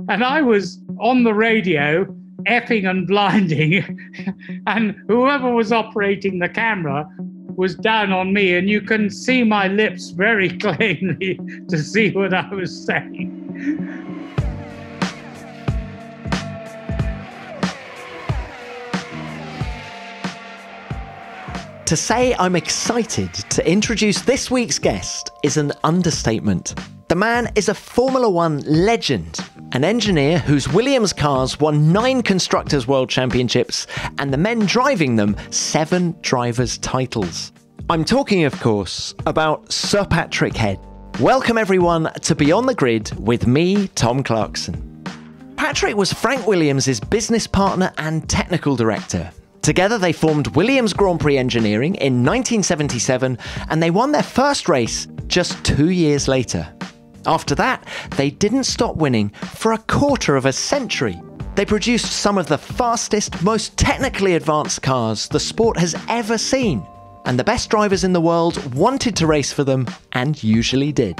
And I was on the radio, effing and blinding, and whoever was operating the camera was down on me, and you can see my lips very plainly to see what I was saying. To say I'm excited to introduce this week's guest is an understatement. The man is a Formula One legend, an engineer whose Williams cars won 9 Constructors' World Championships and the men driving them 7 drivers' titles. I'm talking, of course, about Sir Patrick Head. Welcome everyone to Beyond the Grid with me, Tom Clarkson. Patrick was Frank Williams' business partner and technical director. Together they formed Williams Grand Prix Engineering in 1977 and they won their first race just 2 years later. After that, they didn't stop winning for a quarter of a century. They produced some of the fastest, most technically advanced cars the sport has ever seen. And the best drivers in the world wanted to race for them and usually did.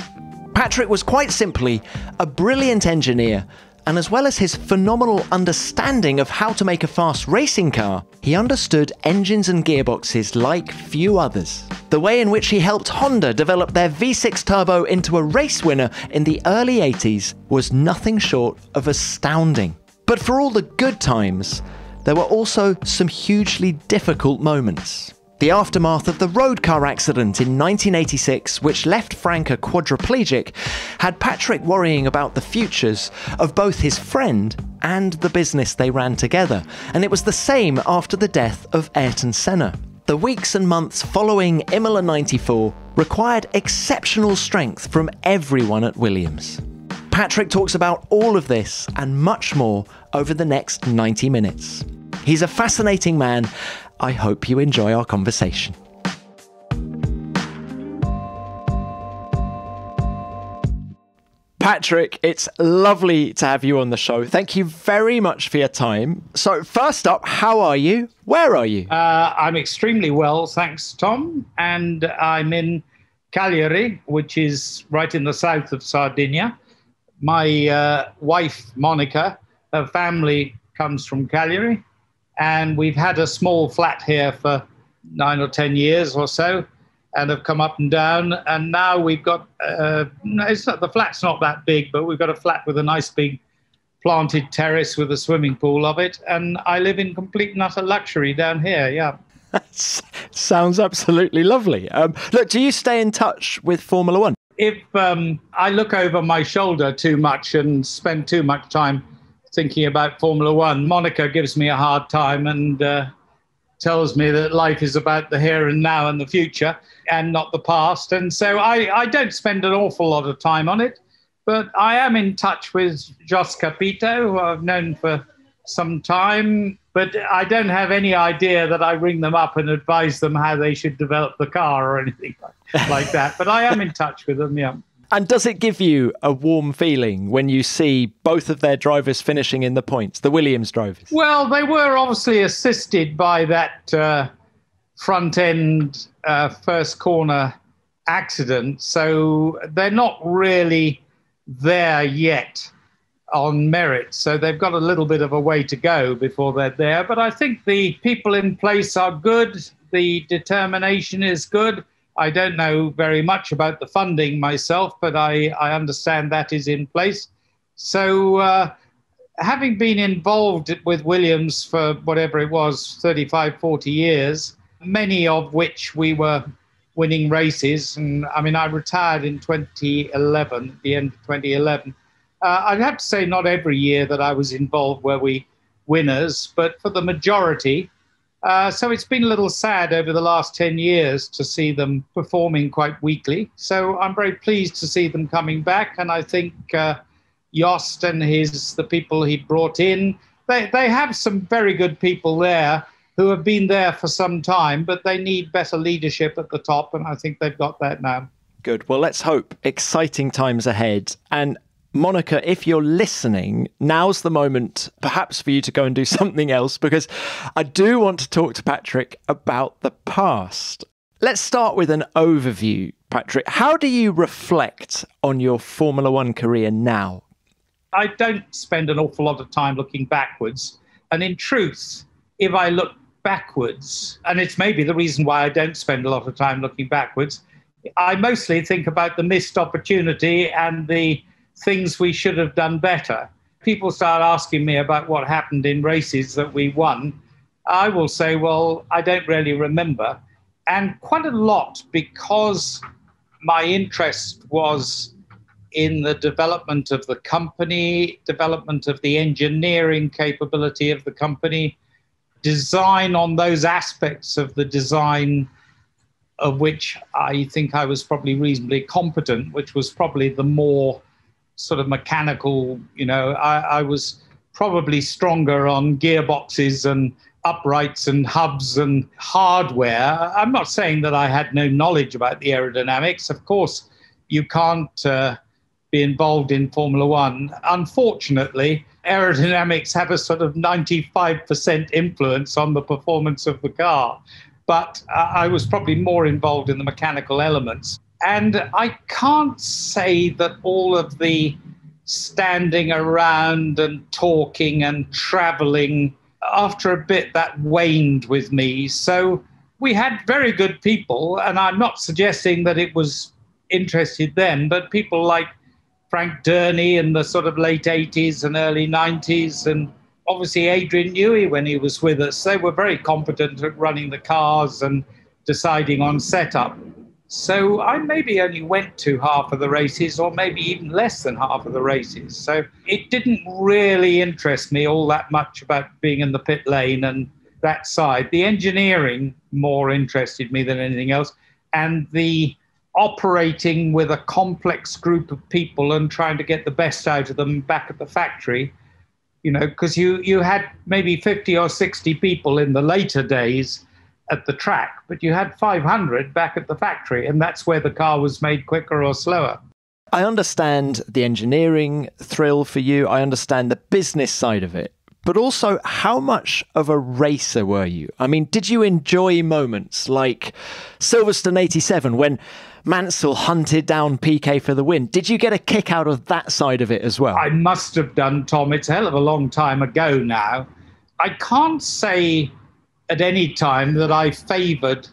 Patrick was quite simply a brilliant engineer, and as well as his phenomenal understanding of how to make a fast racing car, he understood engines and gearboxes like few others. The way in which he helped Honda develop their V6 turbo into a race winner in the early 80s was nothing short of astounding. But for all the good times, there were also some hugely difficult moments. The aftermath of the road car accident in 1986, which left Frank a quadriplegic, had Patrick worrying about the futures of both his friend and the business they ran together. And it was the same after the death of Ayrton Senna. The weeks and months following Imola 94 required exceptional strength from everyone at Williams. Patrick talks about all of this and much more over the next 90 minutes. He's a fascinating man. I hope you enjoy our conversation. Patrick, it's lovely to have you on the show. Thank you very much for your time. So first up, how are you? Where are you? I'm extremely well, thanks, Tom. And I'm in Cagliari, which is right in the south of Sardinia. My wife, Monica, her family comes from Cagliari. And we've had a small flat here for 9 or 10 years or so, and have come up and down. And now we've got, the flat's not that big, but we've got a flat with a nice big planted terrace with a swimming pool of it. And I live in complete and utter luxury down here, yeah. Sounds absolutely lovely. Look, do you stay in touch with Formula One? If I look over my shoulder too much and spend too much time thinking about Formula One, Monica gives me a hard time and tells me that life is about the here and now and the future and not the past. And so I don't spend an awful lot of time on it, but I am in touch with Jos Capito, who I've known for some time, but I don't have any idea that I ring them up and advise them how they should develop the car or anything like that. But I am in touch with them, yeah. And does it give you a warm feeling when you see both of their drivers finishing in the points, the Williams drivers? Well, they were obviously assisted by that front-end first corner accident, so they're not really there yet on merit. So they've got a little bit of a way to go before they're there. But I think the people in place are good. The determination is good. I don't know very much about the funding myself, but I understand that is in place. So having been involved with Williams for whatever it was, 35, 40 years, many of which we were winning races. And I mean, I retired in 2011, the end of 2011. I'd have to say not every year that I was involved were we winners, but for the majority. So it's been a little sad over the last 10 years to see them performing quite weakly. So I'm very pleased to see them coming back. And I think Jost and the people he brought in, they have some very good people there who have been there for some time, but they need better leadership at the top. And I think they've got that now. Good. Well, let's hope exciting times ahead. And Monica, if you're listening, now's the moment perhaps for you to go and do something else, because I do want to talk to Patrick about the past. Let's start with an overview, Patrick. How do you reflect on your Formula One career now? I don't spend an awful lot of time looking backwards. And in truth, if I look backwards, and it's maybe the reason why I don't spend a lot of time looking backwards, I mostly think about the missed opportunity and the things we should have done better. People start asking me about what happened in races that we won. I will say, well, I don't really remember. And quite a lot because my interest was in the development of the company, development of the engineering capability of the company, design on those aspects of the design of which I think I was probably reasonably competent, which was probably the more sort of mechanical, I was probably stronger on gearboxes and uprights and hubs and hardware. I'm not saying that I had no knowledge about the aerodynamics. Of course, you can't be involved in Formula One. Unfortunately, aerodynamics have a sort of 95% influence on the performance of the car. But I was probably more involved in the mechanical elements. And I can't say that all of the standing around and talking and traveling, after a bit that waned with me. So we had very good people, and I'm not suggesting that it was interested then, but people like Frank Durney in the sort of late 80s and early 90s, and obviously Adrian Newey when he was with us. They were very competent at running the cars and deciding on setup. So I maybe only went to half of the races, or maybe even less than half of the races. So it didn't really interest me all that much about being in the pit lane and that side. The engineering more interested me than anything else, and the operating with a complex group of people and trying to get the best out of them back at the factory, because you had maybe 50 or 60 people in the later days at the track, but you had 500 back at the factory, and that's where the car was made quicker or slower. I understand the engineering thrill for you. I understand the business side of it. But also, how much of a racer were you? I mean, did you enjoy moments like Silverstone 87 when Mansell hunted down Piquet for the win? Did you get a kick out of that side of it as well? I must have done, Tom. It's a hell of a long time ago now. I can't say at any time that I favoured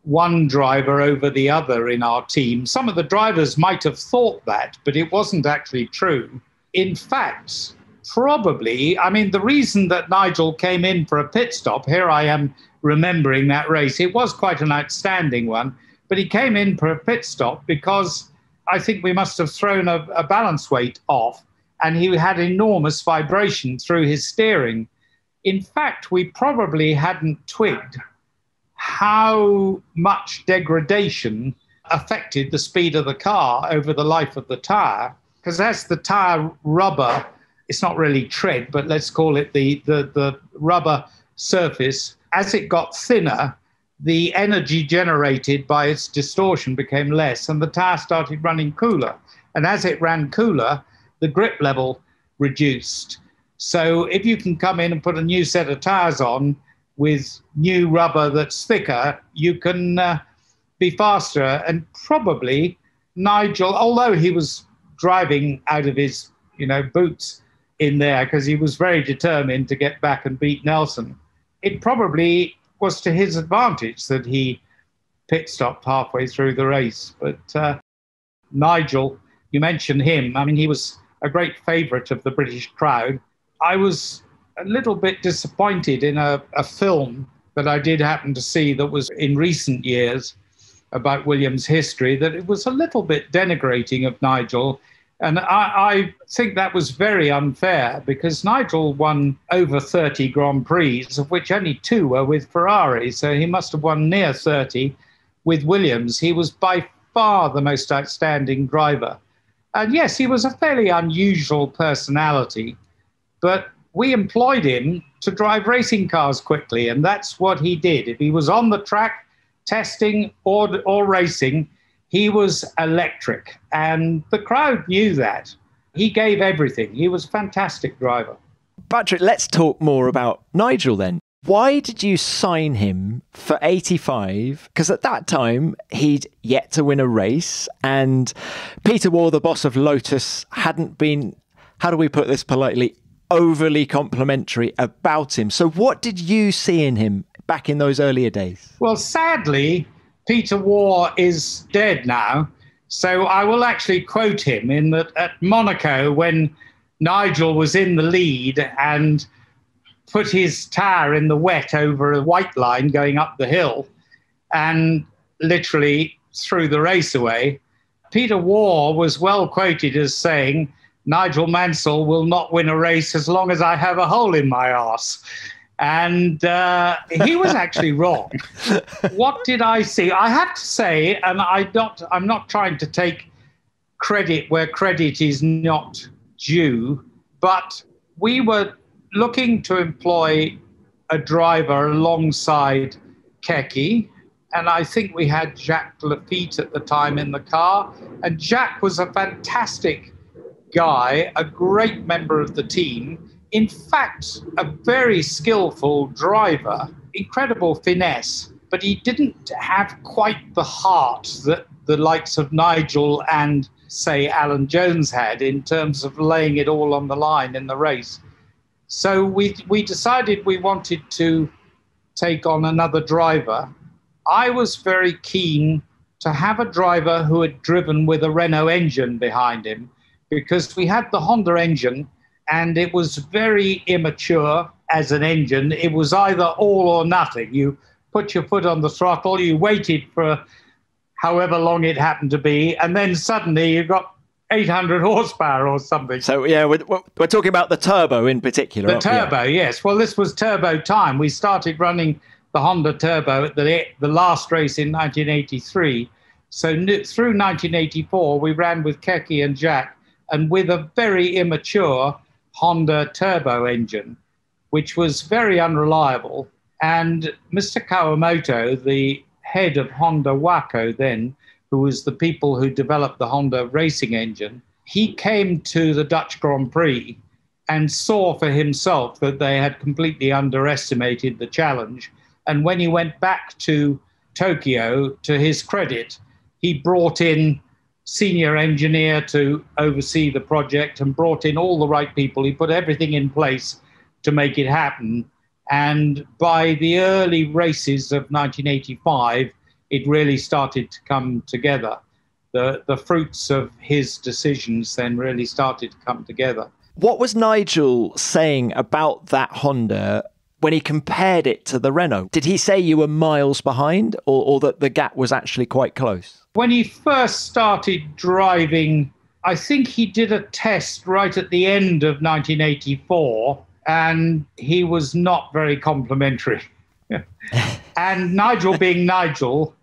one driver over the other in our team. Some of the drivers might have thought that, but it wasn't actually true. In fact, probably, the reason that Nigel came in for a pit stop, here I am remembering that race, it was quite an outstanding one, but he came in for a pit stop because I think we must have thrown a balance weight off, and he had enormous vibration through his steering. In fact, we probably hadn't twigged how much degradation affected the speed of the car over the life of the tyre, because as the tyre rubber, it's not really tread, but let's call it the rubber surface, as it got thinner, the energy generated by its distortion became less, and the tyre started running cooler. And as it ran cooler, the grip level reduced. So if you can come in and put a new set of tyres on with new rubber that's thicker, you can be faster. And probably Nigel, although he was driving out of his boots in there because he was very determined to get back and beat Nelson, it probably was to his advantage that he pit stopped halfway through the race. But Nigel, you mentioned him. He was a great favourite of the British crowd. I was a little bit disappointed in a film that I did happen to see that was in recent years about Williams' history, that it was a little bit denigrating of Nigel. And I think that was very unfair because Nigel won over 30 Grand Prix, of which only 2 were with Ferrari. So he must have won near 30 with Williams. He was by far the most outstanding driver. And yes, he was a fairly unusual personality, but we employed him to drive racing cars quickly, and that's what he did. If he was on the track testing or racing, he was electric, and the crowd knew that. He gave everything. He was a fantastic driver. Patrick, let's talk more about Nigel then. Why did you sign him for 85? Because at that time, he'd yet to win a race, and Peter Waugh, the boss of Lotus, hadn't been how do we put this politely, overly complimentary about him. So what did you see in him back in those earlier days? Well, sadly, Peter Waugh is dead now. So I will actually quote him in that at Monaco, when Nigel was in the lead and put his tyre in the wet over a white line going up the hill and literally threw the race away, Peter Waugh was well quoted as saying, "Nigel Mansell will not win a race as long as I have a hole in my arse." And he was actually wrong. What did I see? I have to say, and I'm not trying to take credit where credit is not due, but we were looking to employ a driver alongside Keke, and I think we had Jacques Lafitte at the time in the car, and Jacques was a fantastic guy, a great member of the team. In fact, a very skillful driver, incredible finesse, but he didn't have quite the heart that the likes of Nigel and, say, Alan Jones had in terms of laying it all on the line in the race. So we decided we wanted to take on another driver. I was very keen to have a driver who had driven with a Renault engine behind him, because we had the Honda engine and it was very immature as an engine. It was either all or nothing. You put your foot on the throttle, you waited for however long it happened to be, and then suddenly you got 800 horsepower or something. So, yeah, we're talking about the turbo in particular. The turbo, yes. Well, this was turbo time. We started running the Honda turbo at the last race in 1983. So through 1984, we ran with Keke and Jacques, and with a very immature Honda turbo engine, which was very unreliable. And Mr. Kawamoto, the head of Honda Waco then, who was the people who developed the Honda racing engine, he came to the Dutch Grand Prix and saw for himself that they had completely underestimated the challenge. And when he went back to Tokyo, to his credit, he brought in senior engineer to oversee the project and brought in all the right people. He put everything in place to make it happen. And by the early races of 1985, it really started to come together. The fruits of his decisions then really started to come together. What was Nigel saying about that Honda when he compared it to the Renault? Did he say you were miles behind, or that the gap was actually quite close? When he first started driving, I think he did a test right at the end of 1984, and he was not very complimentary. And Nigel being Nigel,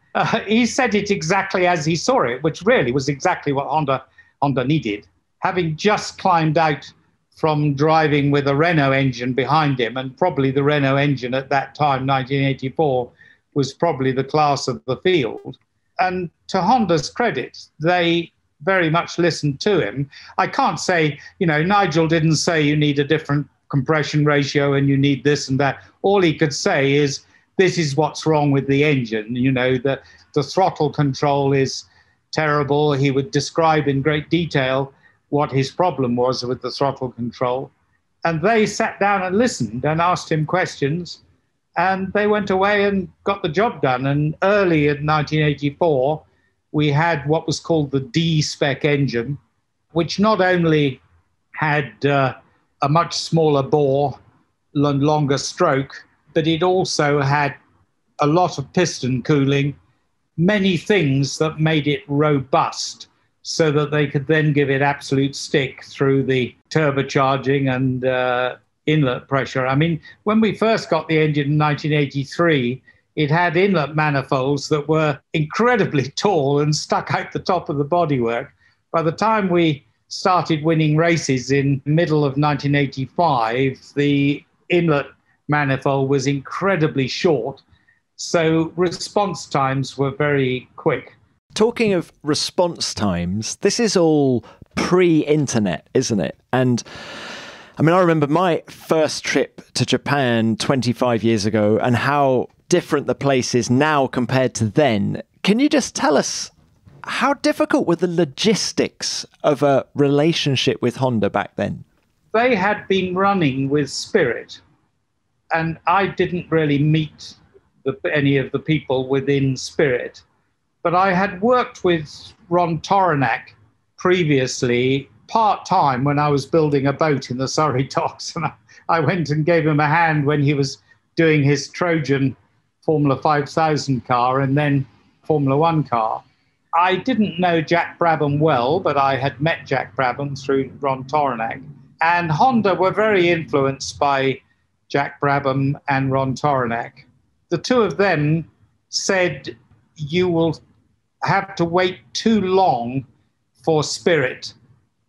he said it exactly as he saw it, which really was exactly what Honda needed. Having just climbed out from driving with a Renault engine behind him, and probably the Renault engine at that time, 1984, was probably the class of the field. And to Honda's credit, they very much listened to him. I can't say, Nigel didn't say you need a different compression ratio and you need this and that. All he could say is, this is what's wrong with the engine. The throttle control is terrible. He would describe in great detail what his problem was with the throttle control. And they sat down and listened and asked him questions, and they went away and got the job done. And early in 1984, we had what was called the D-spec engine, which not only had a much smaller bore and longer stroke, but it also had a lot of piston cooling, many things that made it robust, so that they could then give it absolute stick through the turbocharging and inlet pressure. I mean, when we first got the engine in 1983, it had inlet manifolds that were incredibly tall and stuck out the top of the bodywork. By the time we started winning races in the middle of 1985, the inlet manifold was incredibly short, so response times were very quick. Talking of response times, this is all pre-internet, isn't it? And I mean, I remember my first trip to Japan 25 years ago and how different the place is now compared to then. Can you just tell us How difficult were the logistics of a relationship with Honda back then? They had been running with Spirit, and I didn't really meet any of the people within Spirit. But I had worked with Ron Toronak previously, part-time, when I was building a boat in the Surrey docks. And I went and gave him a hand when he was doing his Trojan Formula 5000 car and then Formula One car. I didn't know Jack Brabham well, but I had met Jack Brabham through Ron Toronak. And Honda were very influenced by Jack Brabham and Ron Toronak. The two of them said, you will have to wait too long for Spirit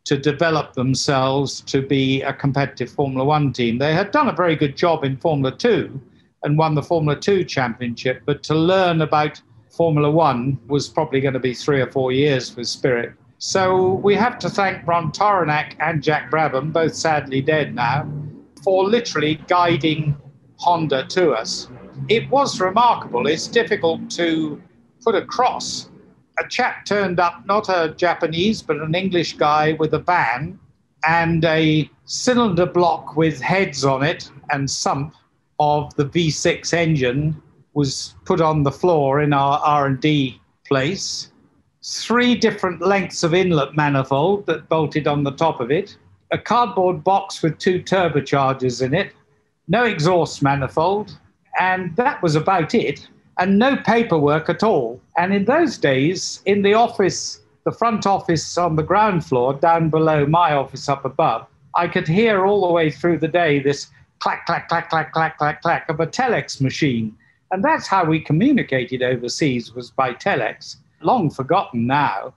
to develop themselves to be a competitive Formula One team. They had done a very good job in Formula 2 and won the Formula 2 championship, but to learn about Formula One was probably going to be 3 or 4 years with Spirit. So we have to thank Ron Toronak and Jack Brabham, both sadly dead now, for literally guiding Honda to us. It was remarkable. It's difficult to put across. A chap turned up, not a Japanese, but an English guy with a van and a cylinder block with heads on it and sump of the V6 engine was put on the floor in our R&D place. 3 different lengths of inlet manifold that bolted on the top of it, a cardboard box with 2 turbochargers in it, no exhaust manifold, and that was about it, and no paperwork at all. And in those days, in the office, the front office on the ground floor, down below my office up above, I could hear all the way through the day this clack, clack, clack, clack, clack, clack, clack of a telex machine. And that's how we communicated overseas, was by telex. Long forgotten now.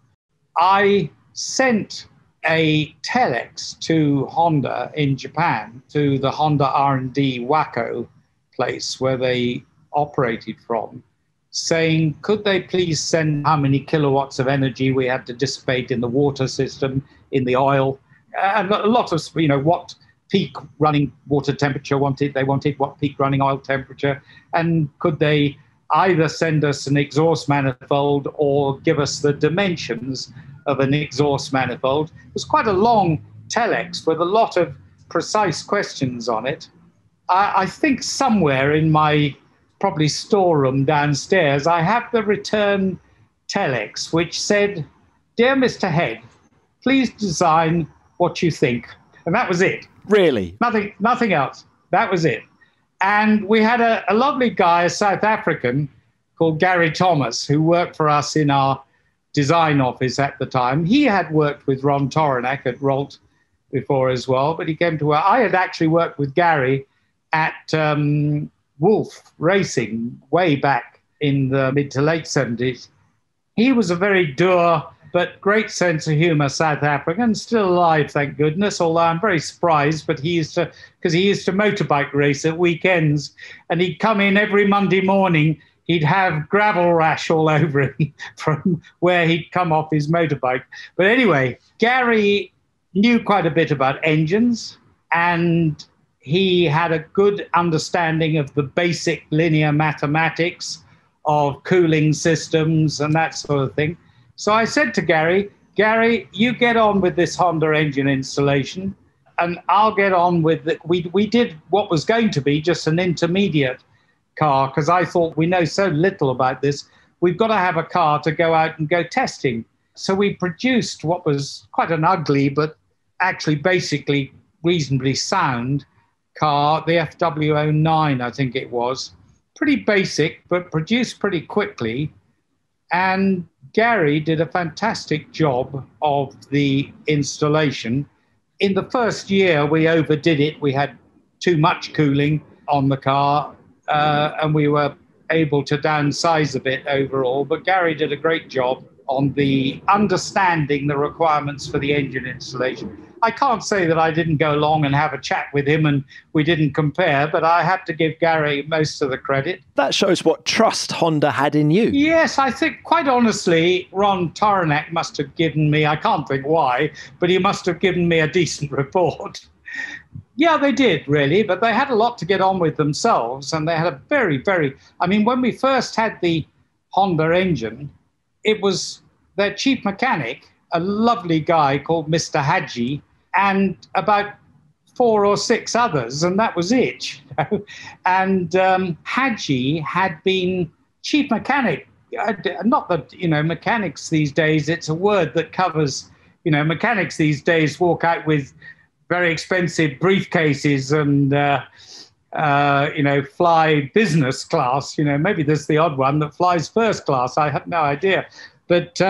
I sent a telex to Honda in Japan, to the Honda R&D Waco place where they operated from, saying, could they please send how many kilowatts of energy we had to dissipate in the water system, in the oil, and a lot of, what peak running water temperature they wanted, what peak running oil temperature, and could they either send us an exhaust manifold or give us the dimensions of an exhaust manifold. It was quite a long telex with a lot of precise questions on it. I think somewhere in my probably storeroom downstairs, I have the return telex, which said, "Dear Mr. Head, please design what you think." And that was it. Really? Nothing else. That was it. And we had a lovely guy, a South African, called Gary Thomas, who worked for us in our design office at the time. He had worked with Ron Toronak at Rolt before as well, but he came to work. I had actually worked with Gary at Wolf Racing way back in the mid to late 70s. He was a very dour but great sense of humor South African, still alive, thank goodness, although I'm very surprised, but he used to motorbike race at weekends, and he'd come in every Monday morning, he'd have gravel rash all over him from where he'd come off his motorbike. But anyway, Gary knew quite a bit about engines, and he had a good understanding of the basic linear mathematics of cooling systems and that sort of thing. So I said to Gary, you get on with this Honda engine installation, and I'll get on with it. We did what was going to be just an intermediate car, because I thought, we know so little about this. We've got to have a car to go out and go testing. So we produced what was quite an ugly, but actually basically reasonably sound car, the FW09, I think it was. Pretty basic, but produced pretty quickly. And Gary did a fantastic job of the installation. In the first year, we overdid it. We had too much cooling on the car, and we were able to downsize a bit overall. But Gary did a great job on the understanding the requirements for the engine installation. I can't say that I didn't go along and have a chat with him and we didn't compare, but I have to give Gary most of the credit. That shows what trust Honda had in you. Yes, I think, quite honestly, Ron Toronak must have given me, I can't think why, but he must have given me a decent report. Yeah, they did, really, but they had a lot to get on with themselves, and they had a very, when we first had the Honda engine, it was their chief mechanic, a lovely guy called Mr. Hadji, and about 4 or 6 others, and that was it. And Hadji had been chief mechanic. Not that, mechanics these days, it's a word that covers, mechanics these days walk out with very expensive briefcases and, fly business class. Maybe there's the odd one that flies first class. I have no idea. But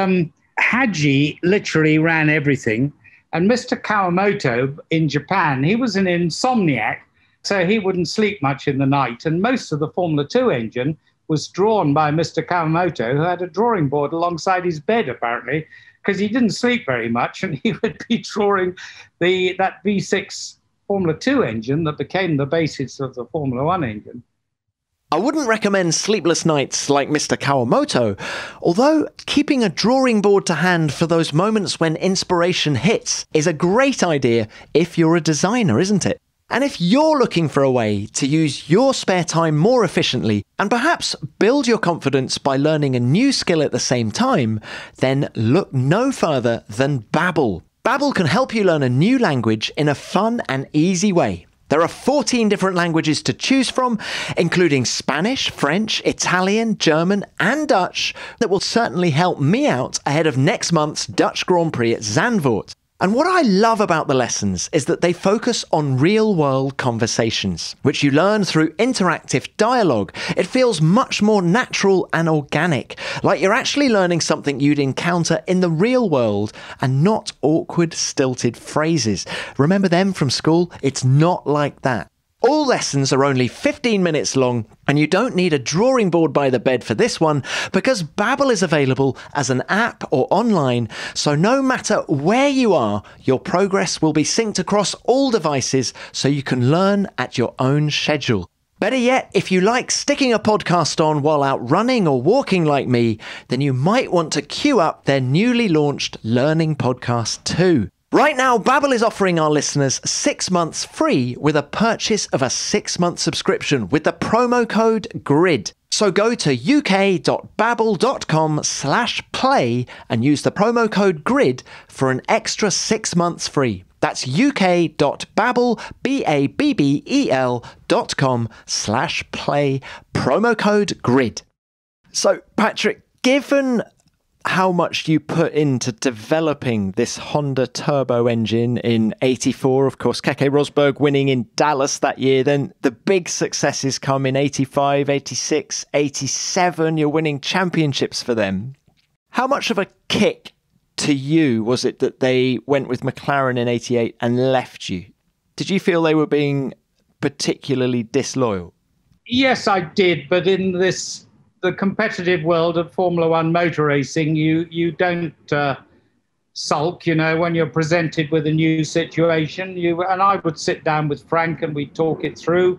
Hadji literally ran everything. And Mr. Kawamoto in Japan, he was an insomniac, so he wouldn't sleep much in the night. And most of the Formula 2 engine was drawn by Mr. Kawamoto, who had a drawing board alongside his bed, apparently, because he didn't sleep very much. And he would be drawing that V6 Formula 2 engine that became the basis of the Formula 1 engine. I wouldn't recommend sleepless nights like Mr. Kawamoto, although keeping a drawing board to hand for those moments when inspiration hits is a great idea if you're a designer, isn't it? And if you're looking for a way to use your spare time more efficiently and perhaps build your confidence by learning a new skill at the same time, then look no further than Babbel. Babbel can help you learn a new language in a fun and easy way. There are 14 different languages to choose from, including Spanish, French, Italian, German, and Dutch, that will certainly help me out ahead of next month's Dutch Grand Prix at Zandvoort. And what I love about the lessons is that they focus on real-world conversations, which you learn through interactive dialogue. It feels much more natural and organic, like you're actually learning something you'd encounter in the real world and not awkward, stilted phrases. Remember them from school? It's not like that. All lessons are only 15 minutes long, and you don't need a drawing board by the bed for this one because Babbel is available as an app or online, so no matter where you are, your progress will be synced across all devices so you can learn at your own schedule. Better yet, if you like sticking a podcast on while out running or walking like me, then you might want to queue up their newly launched Learning Podcast too. Right now, Babbel is offering our listeners 6 months free with a purchase of a 6-month subscription with the promo code GRID. So go to uk.babbel.com/play and use the promo code GRID for an extra 6 months free. That's uk.babbel, babbel.com/play, promo code GRID. So, Patrick, given how much you put into developing this Honda turbo engine in 84, of course, Keke Rosberg winning in Dallas that year, then the big successes come in 85, 86, 87, you're winning championships for them. How much of a kick to you was it that they went with McLaren in 88 and left you? Did you feel they were being particularly disloyal? Yes, I did, but in the competitive world of Formula One motor racing, you don't sulk, when you're presented with a new situation. And I would sit down with Frank and we'd talk it through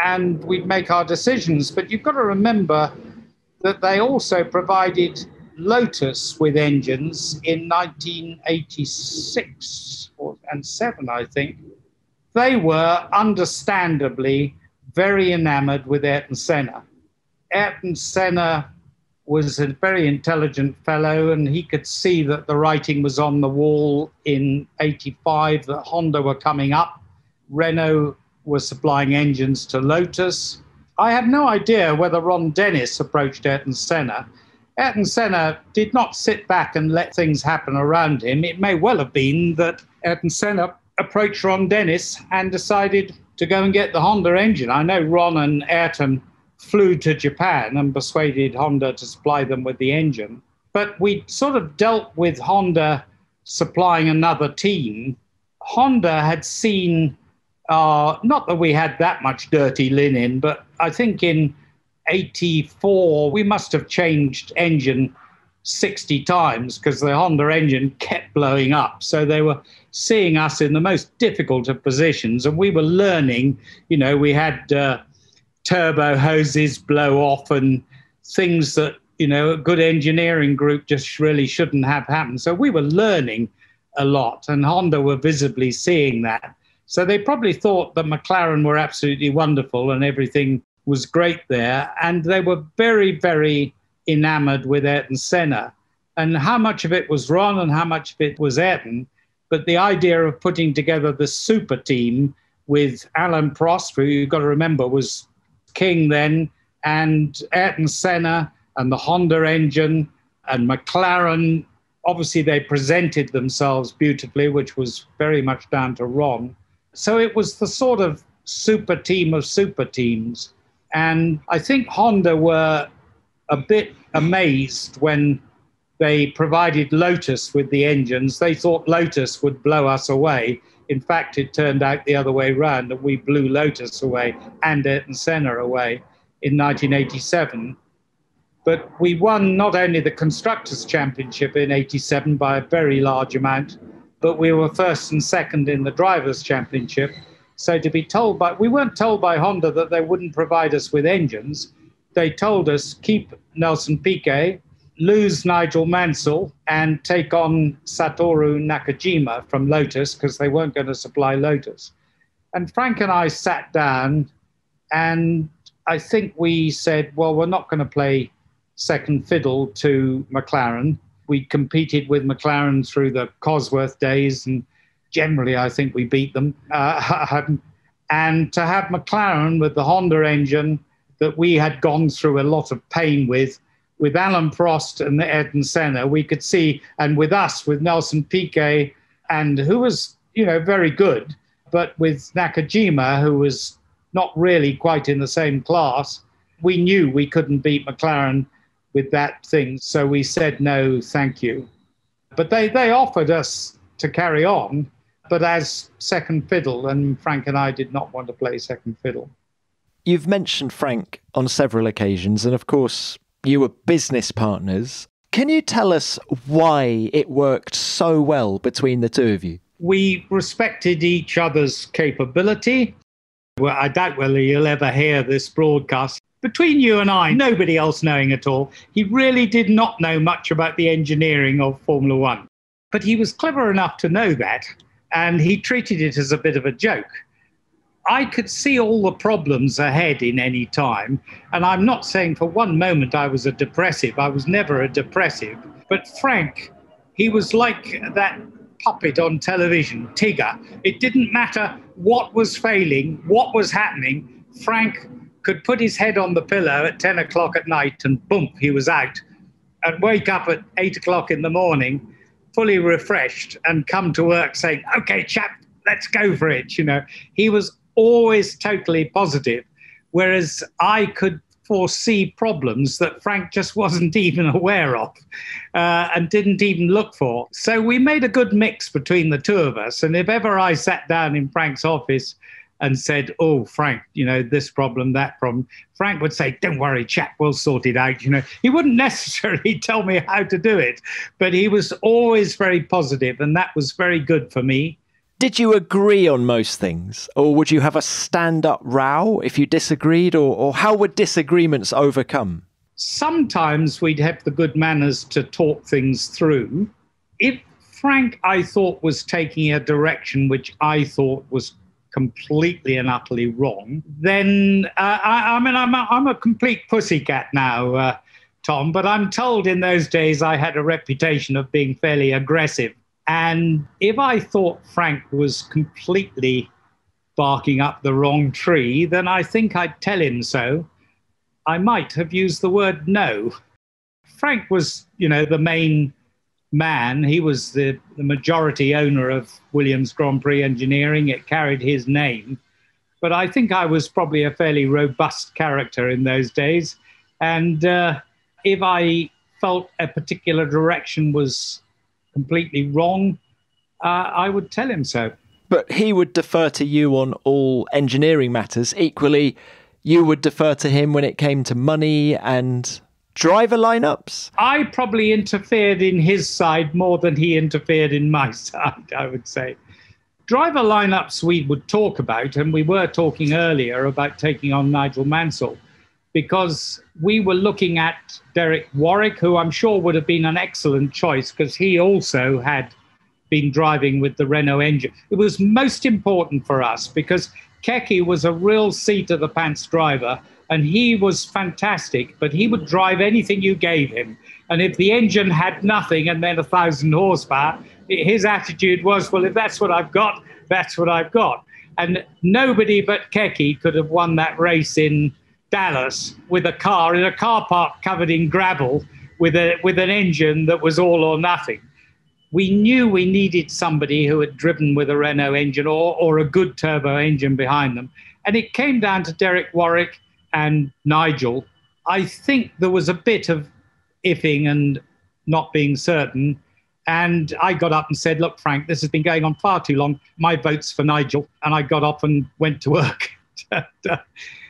and we'd make our decisions. But you've got to remember that they also provided Lotus with engines in 1986 and 7, I think. They were understandably very enamored with Ayrton Senna. Ayrton Senna was a very intelligent fellow, and he could see that the writing was on the wall in 85, that Honda were coming up. Renault was supplying engines to Lotus. I have no idea whether Ron Dennis approached Ayrton Senna. Ayrton Senna did not sit back and let things happen around him. It may well have been that Ayrton Senna approached Ron Dennis and decided to go and get the Honda engine. I know Ron and Ayrton flew to Japan and persuaded Honda to supply them with the engine. But we sort of dealt with Honda supplying another team. Honda had seen, not that we had that much dirty linen, but I think in 84, we must have changed engine 60 times because the Honda engine kept blowing up. So they were seeing us in the most difficult of positions, and we were learning, we had turbo hoses blow off and things that, a good engineering group just really shouldn't have happened. So we were learning a lot, and Honda were visibly seeing that. So they probably thought that McLaren were absolutely wonderful and everything was great there. And they were very, very enamored with Ayrton Senna. And how much of it was Ron and how much of it was Ayrton. But the idea of putting together the super team with Alain Prost, who you've got to remember was king then, and Ayrton Senna and the Honda engine and McLaren. Obviously, they presented themselves beautifully, which was very much down to Ron. So it was the sort of super team of super teams. And I think Honda were a bit amazed when they provided Lotus with the engines. They thought Lotus would blow us away. In fact, it turned out the other way round, that we blew Lotus away and Ayrton Senna away in 1987. But we won not only the Constructors' Championship in 87 by a very large amount, but we were first and second in the Drivers' Championship. So to be told we weren't told by Honda that they wouldn't provide us with engines. They told us, keep Nelson Piquet, lose Nigel Mansell, and take on Satoru Nakajima from Lotus, because they weren't going to supply Lotus. And Frank and I sat down, and I think we said, well, we're not going to play second fiddle to McLaren. We competed with McLaren through the Cosworth days, and generally I think we beat them. And to have McLaren with the Honda engine that we had gone through a lot of pain with Alain Prost and Ayrton Senna, we could see, and with us, with Nelson Piquet, and who was, very good, but with Nakajima, who was not really quite in the same class, we knew we couldn't beat McLaren with that thing. So we said, no, thank you. But they offered us to carry on, but as second fiddle, and Frank and I did not want to play second fiddle. You've mentioned Frank on several occasions, and of course, you were business partners. Can you tell us why it worked so well between the two of you? We respected each other's capability. Well, I doubt whether you'll ever hear this broadcast. Between you and I, nobody else knowing at all, he really did not know much about the engineering of Formula One. But he was clever enough to know that, and he treated it as a bit of a joke. I could see all the problems ahead in any time. And I'm not saying for one moment I was a depressive. I was never a depressive. But Frank, he was like that puppet on television, Tigger. It didn't matter what was failing, what was happening. Frank could put his head on the pillow at 10 o'clock at night and boom, he was out. And wake up at 8 o'clock in the morning, fully refreshed, and come to work saying, okay, chap, let's go for it. He was always totally positive, whereas I could foresee problems that Frank just wasn't even aware of and didn't even look for. So we made a good mix between the two of us. And if ever I sat down in Frank's office and said, oh, Frank, this problem, that problem, Frank would say, don't worry, chap, we'll sort it out. He wouldn't necessarily tell me how to do it, but he was always very positive, and that was very good for me. Did you agree on most things, or would you have a stand-up row if you disagreed, or how were disagreements overcome? Sometimes we'd have the good manners to talk things through. If Frank, I thought, was taking a direction which I thought was completely and utterly wrong, then I'm a complete pussycat now, Tom, but I'm told in those days I had a reputation of being fairly aggressive. And if I thought Frank was completely barking up the wrong tree, then I think I'd tell him so. I might have used the word no. Frank was, the main man. He was the majority owner of Williams Grand Prix Engineering. It carried his name. But I think I was probably a fairly robust character in those days. And if I felt a particular direction was completely wrong, I would tell him so. But he would defer to you on all engineering matters. Equally, you would defer to him when it came to money and driver lineups? I probably interfered in his side more than he interfered in my side, I would say. Driver lineups we would talk about, and we were talking earlier about taking on Nigel Mansell, because we were looking at Derek Warwick, who I'm sure would have been an excellent choice because he also had been driving with the Renault engine. It was most important for us because Keke was a real seat-of-the-pants driver And he was fantastic, but he would drive anything you gave him. And if the engine had nothing and then 1,000 horsepower, his attitude was, well, if that's what I've got, that's what I've got. And nobody but Keke could have won that race in Dallas with a car in a car park covered in gravel with an engine that was all or nothing. We knew we needed somebody who had driven with a Renault engine or a good turbo engine behind them. And it came down to Derek Warwick and Nigel. I think there was a bit of iffing and not being certain. And I got up and said, look, Frank, this has been going on far too long. My vote's for Nigel. And I got off and went to work.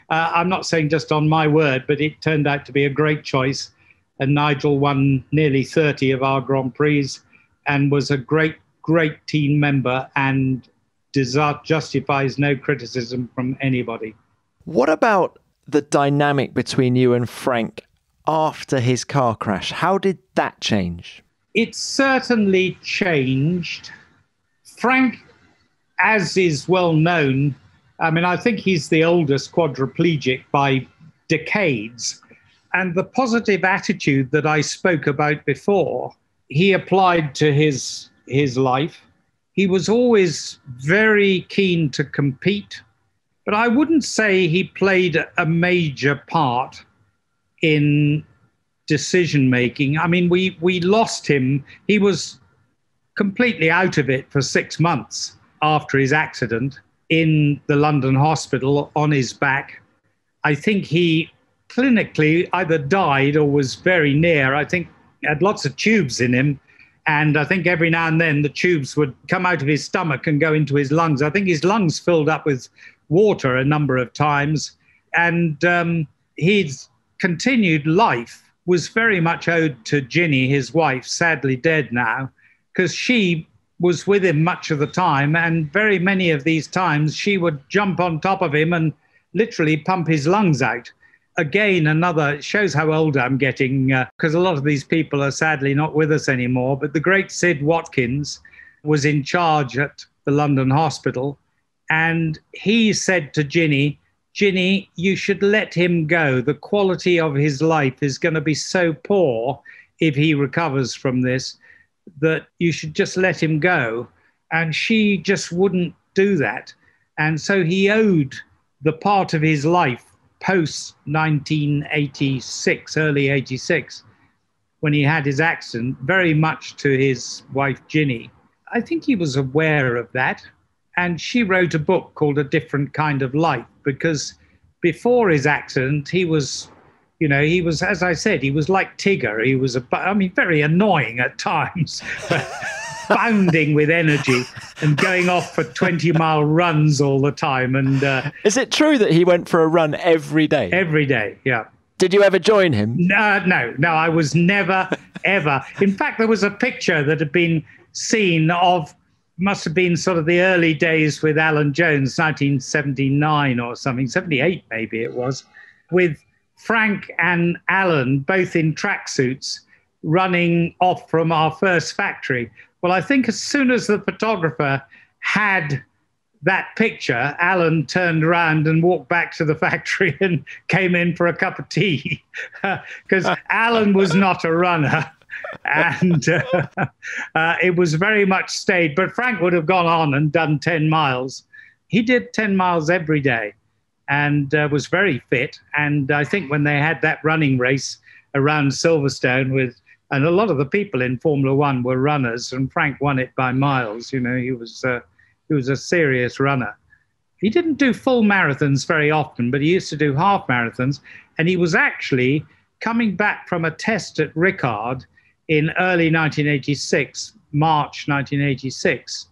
I'm not saying just on my word, but it turned out to be a great choice. And Nigel won nearly 30 of our Grand Prix and was a great, great team member and justifies no criticism from anybody. What about the dynamic between you and Frank after his car crash? How did that change? It certainly changed. Frank, as is well known, I mean, I think he's the oldest quadriplegic by decades. And the positive attitude that I spoke about before, he applied to his life. He was always very keen to compete, but I wouldn't say he played a major part in decision-making. I mean, we lost him. He was completely out of it for 6 months after his accident in the London hospital on his back. I think he clinically either died or was very near. I think he had lots of tubes in him. And I think every now and then the tubes would come out of his stomach and go into his lungs. I think his lungs filled up with water a number of times. And his continued life was very much owed to Ginny, his wife, sadly dead now, because she was with him much of the time. And very many of these times she would jump on top of him and literally pump his lungs out. Again, it shows how old I'm getting, because a lot of these people are sadly not with us anymore. But the great Sid Watkins was in charge at the London hospital. And he said to Ginny, Ginny, you should let him go. The quality of his life is going to be so poor if he recovers from this that you should just let him go. And she just wouldn't do that. And so he owed the part of his life post 1986, early 86, when he had his accident, very much to his wife, Ginny. I think he was aware of that. And she wrote a book called A Different Kind of Life, because before his accident, he was, as I said, he was like Tigger. He was, very annoying at times, bounding with energy and going off for 20-mile runs all the time. And is it true that he went for a run every day? Every day, yeah. Did you ever join him? No, I was never, ever. In fact, there was a picture that had been seen of, must have been sort of the early days with Alan Jones, 1979 or something, 78 maybe it was, with Frank and Alan both in tracksuits running off from our first factory. Well, I think as soon as the photographer had that picture, Alan turned around and walked back to the factory and came in for a cup of tea, because Alan was not a runner. And it was very much stayed. But Frank would have gone on and done 10 miles. He did 10 miles every day and was very fit. And I think when they had that running race around Silverstone and a lot of the people in Formula One were runners, and Frank won it by miles. He was a serious runner. He didn't do full marathons very often, but he used to do half marathons. And he was actually coming back from a test at Ricard in early 1986, March 1986,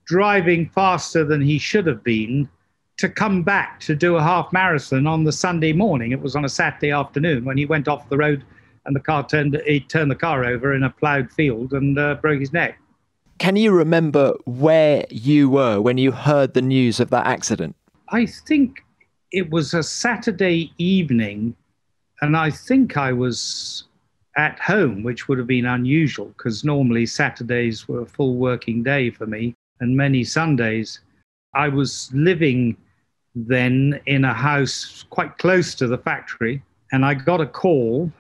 driving faster than he should have been to come back to do a half marathon on the Sunday morning. It was on a Saturday afternoon when he went off the road and he turned the car over in a ploughed field and broke his neck. Can you remember where you were when you heard the news of that accident? I think it was a Saturday evening, and I think I was at home, which would have been unusual because normally Saturdays were a full working day for me, and many Sundays. I was living then in a house quite close to the factory. And I got a call.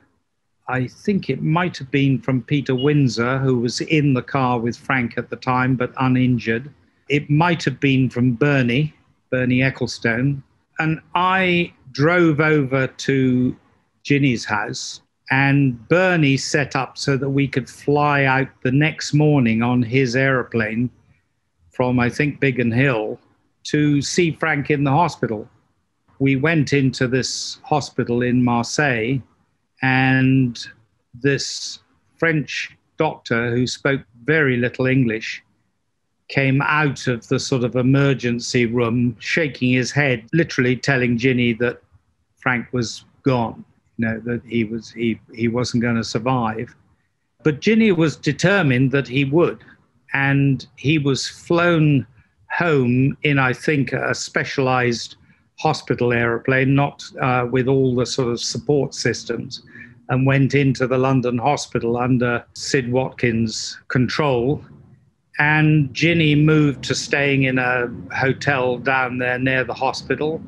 I think it might have been from Peter Windsor, who was in the car with Frank at the time, but uninjured. It might have been from Bernie Ecclestone. And I drove over to Ginny's house, and Bernie set up so that we could fly out the next morning on his aeroplane from, I think, Biggin Hill to see Frank in the hospital. We went into this hospital in Marseille, and this French doctor who spoke very little English came out of the sort of emergency room, shaking his head, literally telling Ginny that Frank was gone, that he wasn't going to survive. But Ginny was determined that he would, and he was flown home in, I think, a specialized hospital aeroplane, not with all the sort of support systems, and went into the London hospital under Sid Watkins' control. And Ginny moved to staying in a hotel down there near the hospital.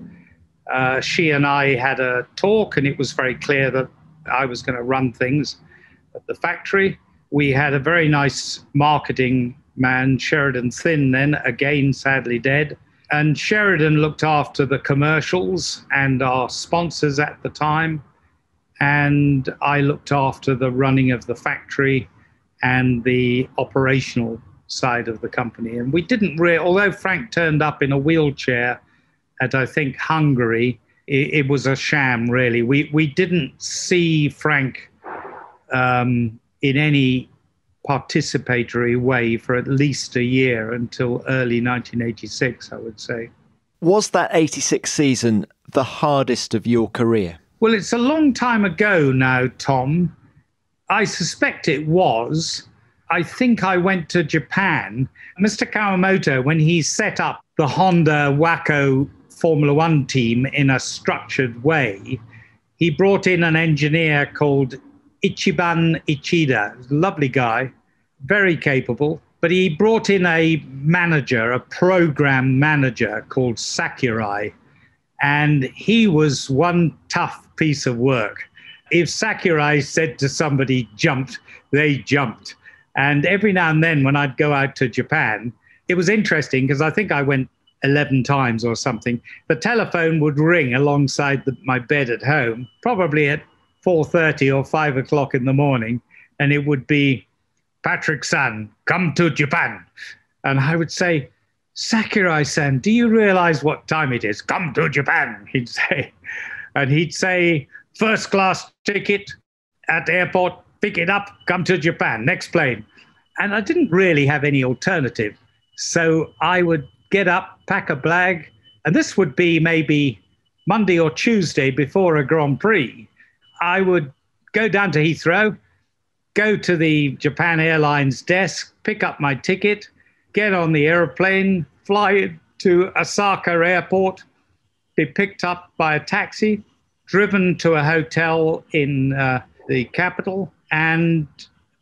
She and I had a talk, and it was very clear that I was going to run things at the factory. We had a very nice marketing man, Sheridan Thin, then, again, sadly dead. And Sheridan looked after the commercials and our sponsors at the time. And I looked after the running of the factory and the operational side of the company. And we didn't really, although Frank turned up in a wheelchair at, I think, Hungary, it was a sham, really. We didn't see Frank in any participatory way for at least a year until early 1986, I would say. Was that 86 season the hardest of your career? Well, it's a long time ago now, Tom. I suspect it was. I think I went to Japan. Mr. Kawamoto, when he set up the Honda Waco Formula One team in a structured way, he brought in an engineer called Ichiban Ichida, lovely guy, very capable. But he brought in a manager, a program manager called Sakurai, and he was one tough piece of work. If Sakurai said to somebody, jumped, they jumped. And every now and then when I'd go out to Japan, it was interesting because I think I went 11 times or something. The telephone would ring alongside my bed at home, probably at 4:30 or 5 o'clock in the morning. And it would be, Patrick-san, come to Japan. And I would say, Sakurai-san, do you realize what time it is? Come to Japan, he'd say. And he'd say, first class ticket at airport, pick it up, come to Japan, next plane. And I didn't really have any alternative. So I would get up, pack a bag, and this would be maybe Monday or Tuesday before a Grand Prix. I would go down to Heathrow, go to the Japan Airlines desk, pick up my ticket, get on the airplane, fly to Osaka Airport, be picked up by a taxi, driven to a hotel in the capital, and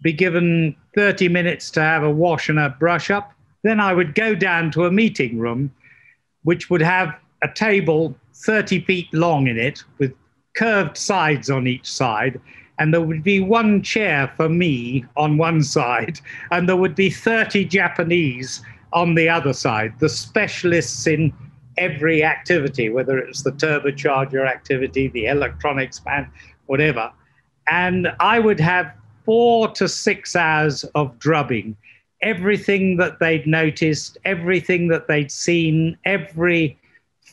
be given 30 minutes to have a wash and a brush up. Then I would go down to a meeting room, which would have a table 30 feet long in it with curved sides on each side. And there would be one chair for me on one side, and there would be 30 Japanese on the other side, the specialists in every activity, whether it's the turbocharger activity, the electronics man, whatever. And I would have 4 to 6 hours of drubbing. Everything that they'd noticed, everything that they'd seen, every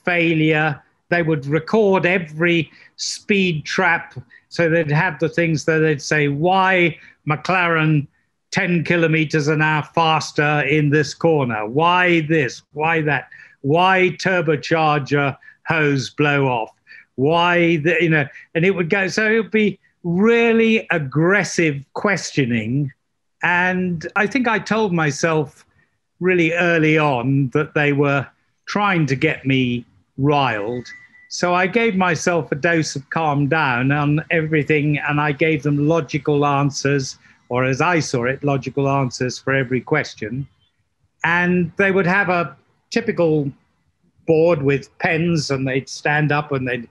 failure. They would record every speed trap. So they'd have the things that they'd say, why McLaren 10 kilometers an hour faster in this corner? Why this? Why that? Why turbocharger hose blow off? Why, and it would go. So it would be really aggressive questioning. And I think I told myself really early on that they were trying to get me riled. So I gave myself a dose of calm down on everything, and I gave them logical answers, or as I saw it, logical answers for every question. And they would have a typical board with pens and they'd stand up and they'd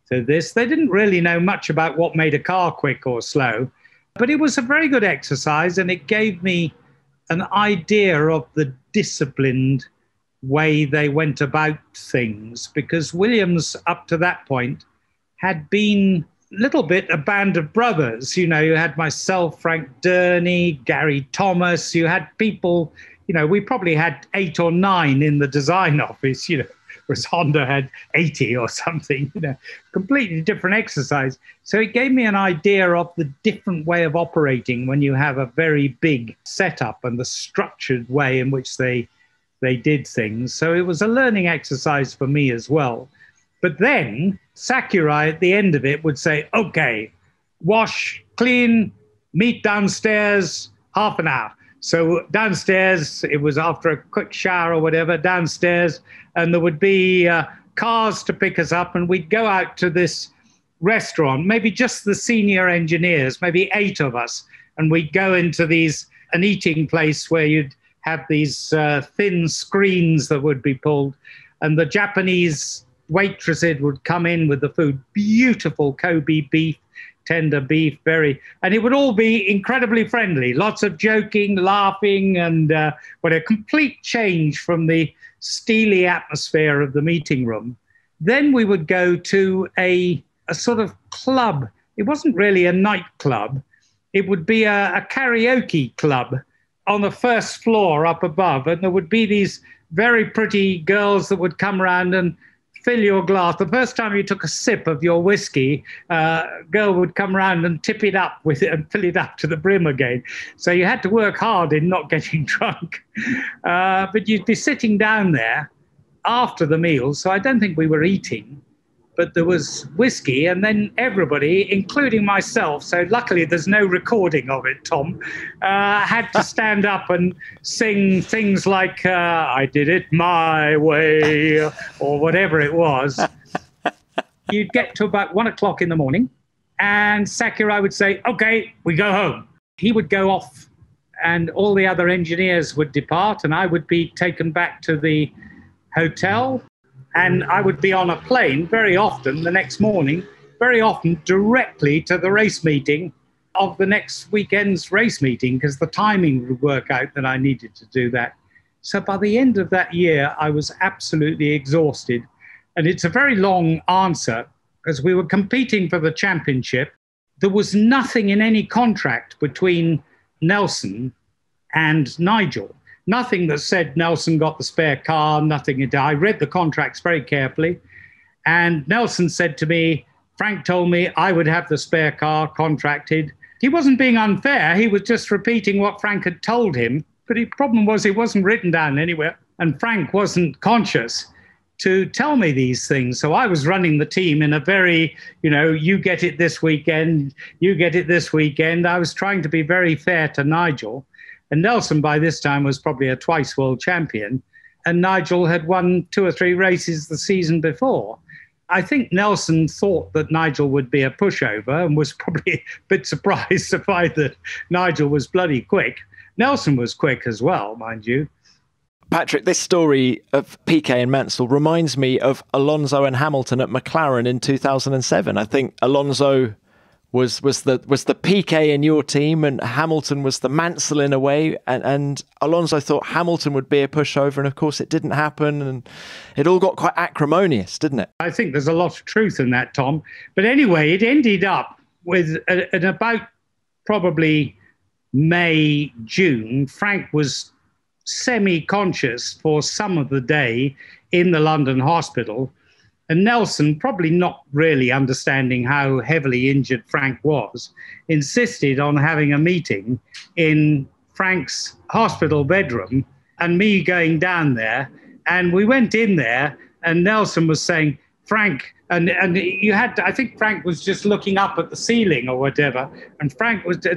do this. They didn't really know much about what made a car quick or slow, but it was a very good exercise and it gave me an idea of the disciplined way they went about things, because Williams, up to that point, had been a little bit a band of brothers. You know, you had myself, Frank Durney, Gary Thomas, you had people, you know, we probably had 8 or 9 in the design office, you know, whereas Honda had 80 or something, you know, completely different exercise. So it gave me an idea of the different way of operating when you have a very big setup and the structured way in which they did things. So it was a learning exercise for me as well. But then Sakurai at the end of it would say, okay, wash, clean, meet downstairs, half an hour. So downstairs, it was after a quick shower or whatever, downstairs, and there would be cars to pick us up, and we'd go out to this restaurant, maybe just the senior engineers, maybe 8 of us, and we'd go into an eating place where you'd have these thin screens that would be pulled, and the Japanese waitresses would come in with the food, beautiful Kobe beef, tender beef, and it would all be incredibly friendly, lots of joking, laughing, and what a complete change from the steely atmosphere of the meeting room. Then we would go to a sort of club. It wasn't really a nightclub. It would be a karaoke club on the first floor up above, and there would be these very pretty girls that would come around and fill your glass. The first time you took a sip of your whiskey, a girl would come around and tip it up with it and fill it up to the brim again. So you had to work hard in not getting drunk. But you'd be sitting down there after the meal, so I don't think we were eating, but there was whiskey, and then everybody, including myself, so luckily there's no recording of it, Tom, had to stand up and sing things like, I did it my way, or whatever it was. You'd get to about 1 o'clock in the morning, and Sakurai would say, okay, we go home. He would go off, and all the other engineers would depart, and I would be taken back to the hotel. And I would be on a plane very often the next morning, very often directly to the race meeting of the next weekend's race meeting, because the timing would work out that I needed to do that. So by the end of that year, I was absolutely exhausted. And it's a very long answer, because we were competing for the championship. There was nothing in any contract between Nelson and Nigel. Nothing that said Nelson got the spare car, nothing. I read the contracts very carefully. And Nelson said to me, Frank told me I would have the spare car contracted. He wasn't being unfair. He was just repeating what Frank had told him. But the problem was it wasn't written down anywhere. And Frank wasn't conscious to tell me these things. So I was running the team in a very, you get it this weekend, you get it this weekend. I was trying to be very fair to Nigel. And Nelson, by this time, was probably a twice world champion. And Nigel had won 2 or 3 races the season before. I think Nelson thought that Nigel would be a pushover and was probably a bit surprised to find that Nigel was bloody quick. Nelson was quick as well, mind you. Patrick, this story of Piquet and Mansell reminds me of Alonso and Hamilton at McLaren in 2007. I think Alonso was the Piquet in your team, and Hamilton was the Mansell in a way, and Alonso thought Hamilton would be a pushover, and of course it didn't happen, and it all got quite acrimonious, didn't it? I think there's a lot of truth in that, Tom. But anyway, it ended up with at about probably May, June, Frank was semi-conscious for some of the day in the London hospital. And Nelson, probably not really understanding how heavily injured Frank was, insisted on having a meeting in Frank's hospital bedroom and me going down there. And we went in there and Nelson was saying, Frank, and you had to, I think Frank was just looking up at the ceiling or whatever. And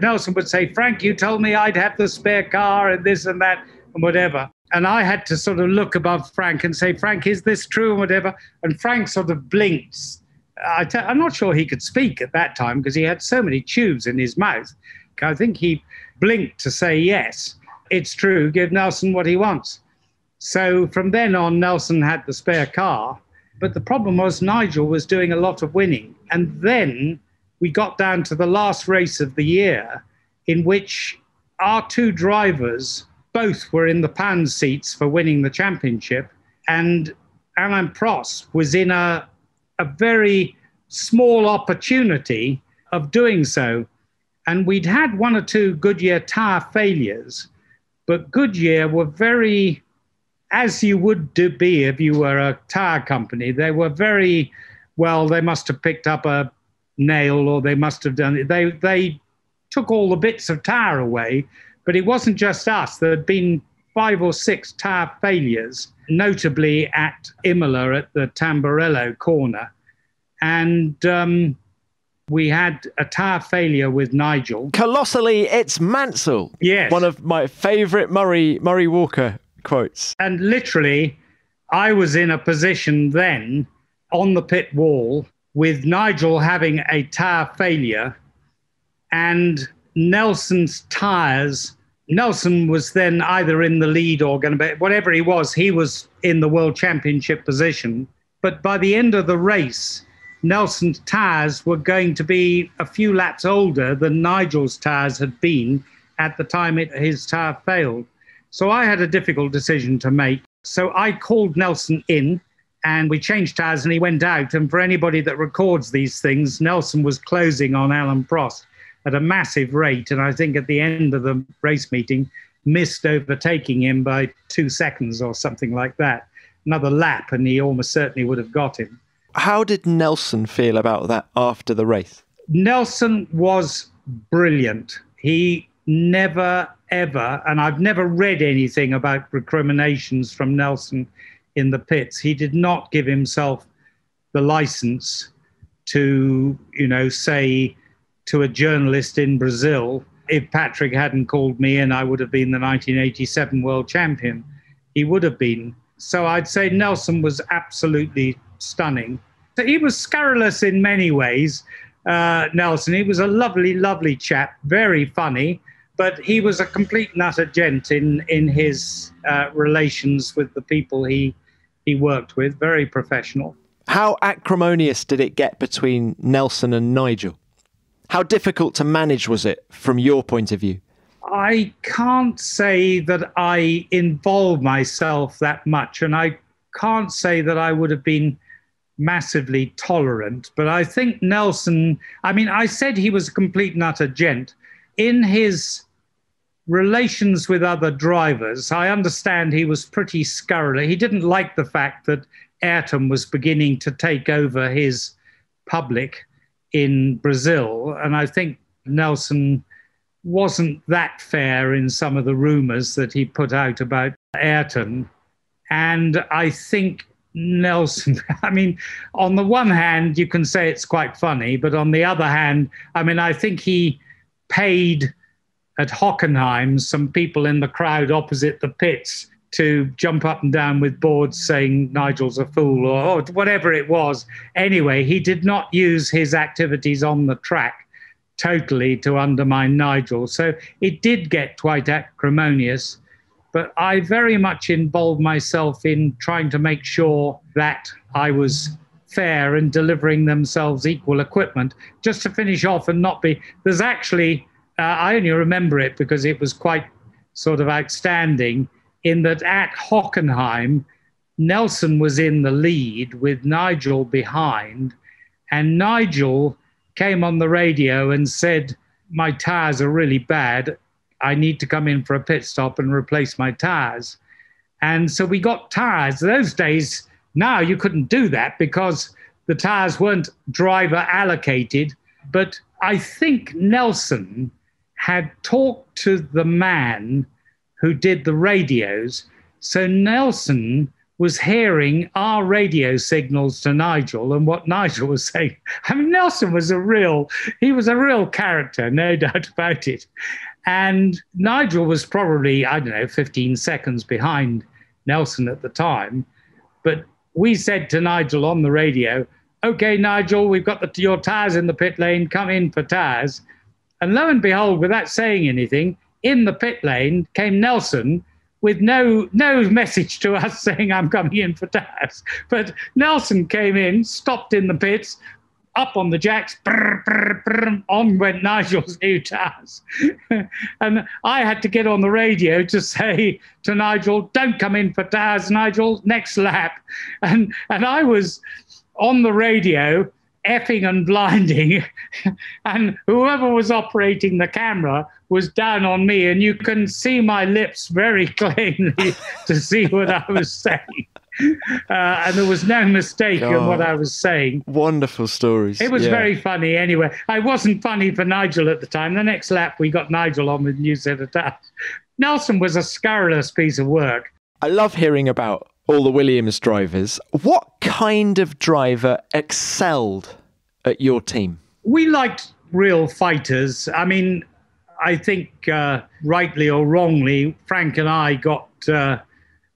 Nelson would say, Frank, you told me I'd have the spare car and this and that and whatever. And I had to sort of look above Frank and say, Frank, is this true and whatever? And Frank sort of blinks. I'm not sure he could speak at that time because he had so many tubes in his mouth. I think he blinked to say, yes, it's true. Give Nelson what he wants. So from then on, Nelson had the spare car. But the problem was Nigel was doing a lot of winning. And then we got down to the last race of the year, in which our two drivers both were in the pound seats for winning the championship. And Alain Prost was in a very small opportunity of doing so. And we'd had one or two Goodyear tire failures, but Goodyear were very, as you would be if you were a tire company, they were very, well, they must have picked up a nail or they must have done it. They took all the bits of tire away, but it wasn't just us. There had been 5 or 6 tire failures, notably at Imola at the Tamburello corner. And we had a tire failure with Nigel. Colossally, it's Mansell. Yes. One of my favourite Murray Walker quotes. And literally, I was in a position then on the pit wall with Nigel having a tire failure and Nelson's tyres. Nelson was then either in the lead or going to be, whatever he was in the world championship position. But by the end of the race, Nelson's tyres were going to be a few laps older than Nigel's tyres had been at the time his tyre failed. So I had a difficult decision to make. So I called Nelson in and we changed tyres and he went out. And for anybody that records these things, Nelson was closing on Alain Prost at a massive rate. And I think at the end of the race meeting, missed overtaking him by 2 seconds or something like that. Another lap and he almost certainly would have got him. How did Nelson feel about that after the race? Nelson was brilliant. He never, ever, and I've never read anything about recriminations from Nelson in the pits. He did not give himself the license to, say to a journalist in Brazil, if Patrick hadn't called me in, I would have been the 1987 world champion. He would have been. So I'd say Nelson was absolutely stunning. So he was scurrilous in many ways, Nelson. He was a lovely, lovely chap, very funny, but he was a complete nutter gent in his relations with the people he worked with, very professional. How acrimonious did it get between Nelson and Nigel? How difficult to manage was it from your point of view? I can't say that I involved myself that much, and I can't say that I would have been massively tolerant, but I think Nelson, I said he was a complete and utter gent. In his relations with other drivers, I understand he was pretty scurrilous. He didn't like the fact that Ayrton was beginning to take over his public in Brazil, and I think Nelson wasn't that fair in some of the rumours that he put out about Ayrton. And I think Nelson, on the one hand, you can say it's quite funny, but on the other hand, I think he paid at Hockenheim some people in the crowd opposite the pits to jump up and down with boards saying Nigel's a fool or whatever it was. Anyway, he did not use his activities on the track totally to undermine Nigel. So it did get quite acrimonious. But I very much involved myself in trying to make sure that I was fair and delivering themselves equal equipment. Just to finish off and not be... There's actually... I only remember it because it was quite sort of outstanding in that at Hockenheim, Nelson was in the lead with Nigel behind, and Nigel came on the radio and said, "My tyres are really bad. I need to come in for a pit stop and replace my tyres." And so we got tyres. Those days, now you couldn't do that because the tyres weren't driver allocated. But I think Nelson had talked to the man who did the radios. So Nelson was hearing our radio signals to Nigel and what Nigel was saying. Nelson was a real character, no doubt about it. And Nigel was probably, 15 seconds behind Nelson at the time. But we said to Nigel on the radio, "Okay, Nigel, we've got your tyres in the pit lane, come in for tyres." And lo and behold, without saying anything, in the pit lane came Nelson with no message to us saying I'm coming in for Taz. But Nelson came in, stopped in the pits, up on the jacks, brr, brr, brr, on went Nigel's new Taz. And I had to get on the radio to say to Nigel, don't come in for Taz, Nigel, next lap. And I was on the radio effing and blinding, and whoever was operating the camera was down on me, and you can see my lips very plainly to see what I was saying. And there was no mistake in what I was saying. Wonderful stories. It was very funny anyway. I wasn't funny for Nigel at the time. The next lap, we got Nigel on with a new set of Taz. Nelson was a scurrilous piece of work. I love hearing about all the Williams drivers. What kind of driver excelled at your team? We liked real fighters. I mean, I think rightly or wrongly, Frank and I got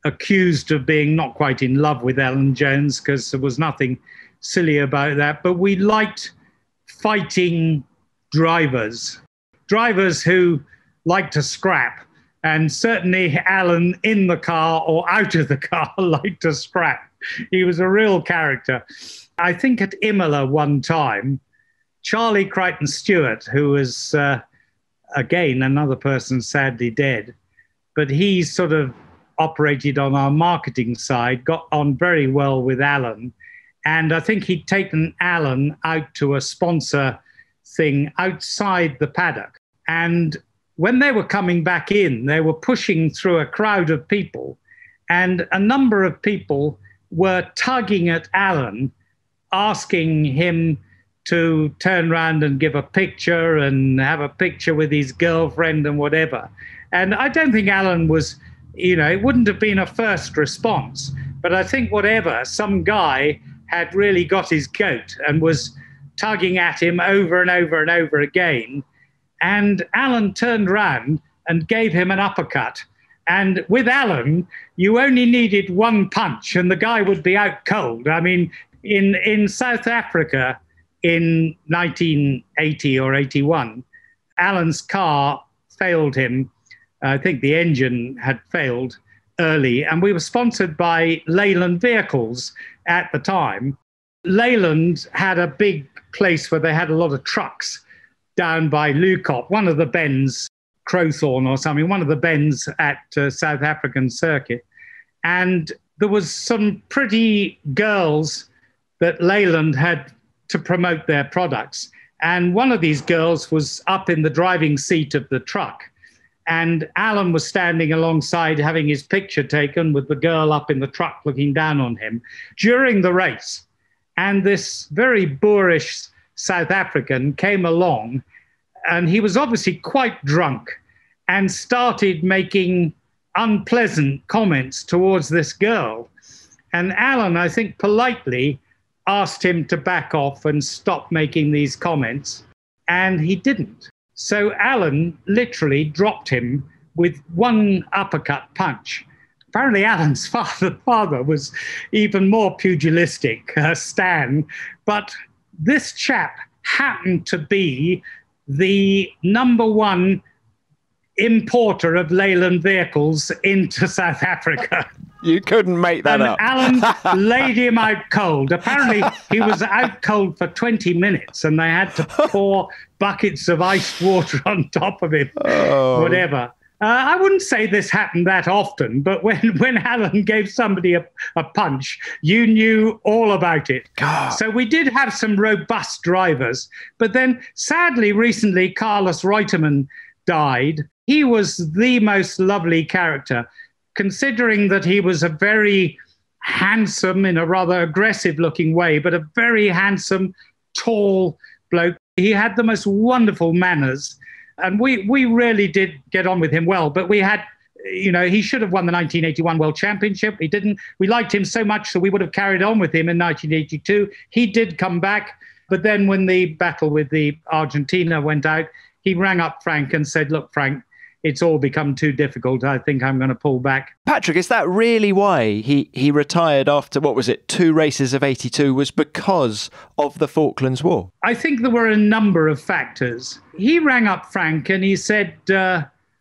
accused of being not quite in love with Alan Jones, because there was nothing silly about that. But we liked fighting drivers who liked to scrap. And certainly Alan in the car or out of the car liked to scrap. He was a real character. I think at Imola one time, Charlie Crichton-Stewart, who was, again, another person sadly dead, but he sort of operated on our marketing side, got on very well with Alan. And I think he'd taken Alan out to a sponsor thing outside the paddock. And when they were coming back in, they were pushing through a crowd of people, and a number of people were tugging at Alan, asking him to turn around and give a picture and have a picture with his girlfriend and whatever. And I don't think Alan was, it wouldn't have been a first response, but I think whatever, some guy had really got his goat and was tugging at him over and over and over again. And Alan turned around and gave him an uppercut. And with Alan, you only needed one punch and the guy would be out cold. I mean, in South Africa in 1980 or 81, Alan's car failed him. I think the engine had failed early. And we were sponsored by Leyland Vehicles at the time. Leyland had a big place where they had a lot of trucks down by Lukop, one of the bends, Crowthorne or something, one of the bends at South African circuit. And there was some pretty girls that Leyland had to promote their products. And one of these girls was up in the driving seat of the truck. And Alan was standing alongside having his picture taken with the girl up in the truck looking down on him during the race. And this very boorish South African came along, and he was obviously quite drunk and started making unpleasant comments towards this girl. And Alan, I think, politely asked him to back off and stop making these comments, and he didn't. So Alan literally dropped him with one uppercut punch. Apparently Alan's father was even more pugilistic, Stan, but this chap happened to be the number one importer of Leyland vehicles into South Africa. You couldn't make that up. And Alan laid him out cold. Apparently, he was out cold for 20 minutes, and they had to pour buckets of iced water on top of him, whatever. I wouldn't say this happened that often, but when Alan gave somebody a punch, you knew all about it. God. So we did have some robust drivers. But then, sadly, recently, Carlos Reutemann died. He was the most lovely character, considering that he was a very handsome, in a rather aggressive-looking way, but a very handsome, tall bloke. He had the most wonderful manners. And we really did get on with him well. But we had, he should have won the 1981 World Championship. He didn't. We liked him so much that we would have carried on with him in 1982. He did come back. But then when the battle with the Argentina went out, he rang up Frank and said, look, Frank, it's all become too difficult. I think I'm going to pull back. Patrick, is that really why he retired after, 2 races of 82, was because of the Falklands War? I think there were a number of factors. He rang up Frank and he said,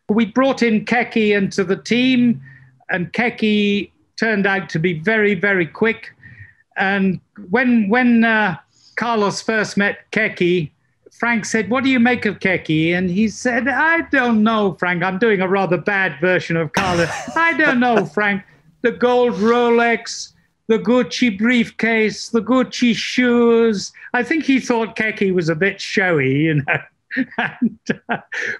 we brought in Keke into the team. And Keke turned out to be very, very quick. And when Carlos first met Keke, Frank said, "What do you make of Keke?" And he said, "I don't know, Frank. I'm doing a rather bad version of Carlos. I don't know, Frank. The gold Rolex, the Gucci briefcase, the Gucci shoes." I think he thought Keke was a bit showy, you know.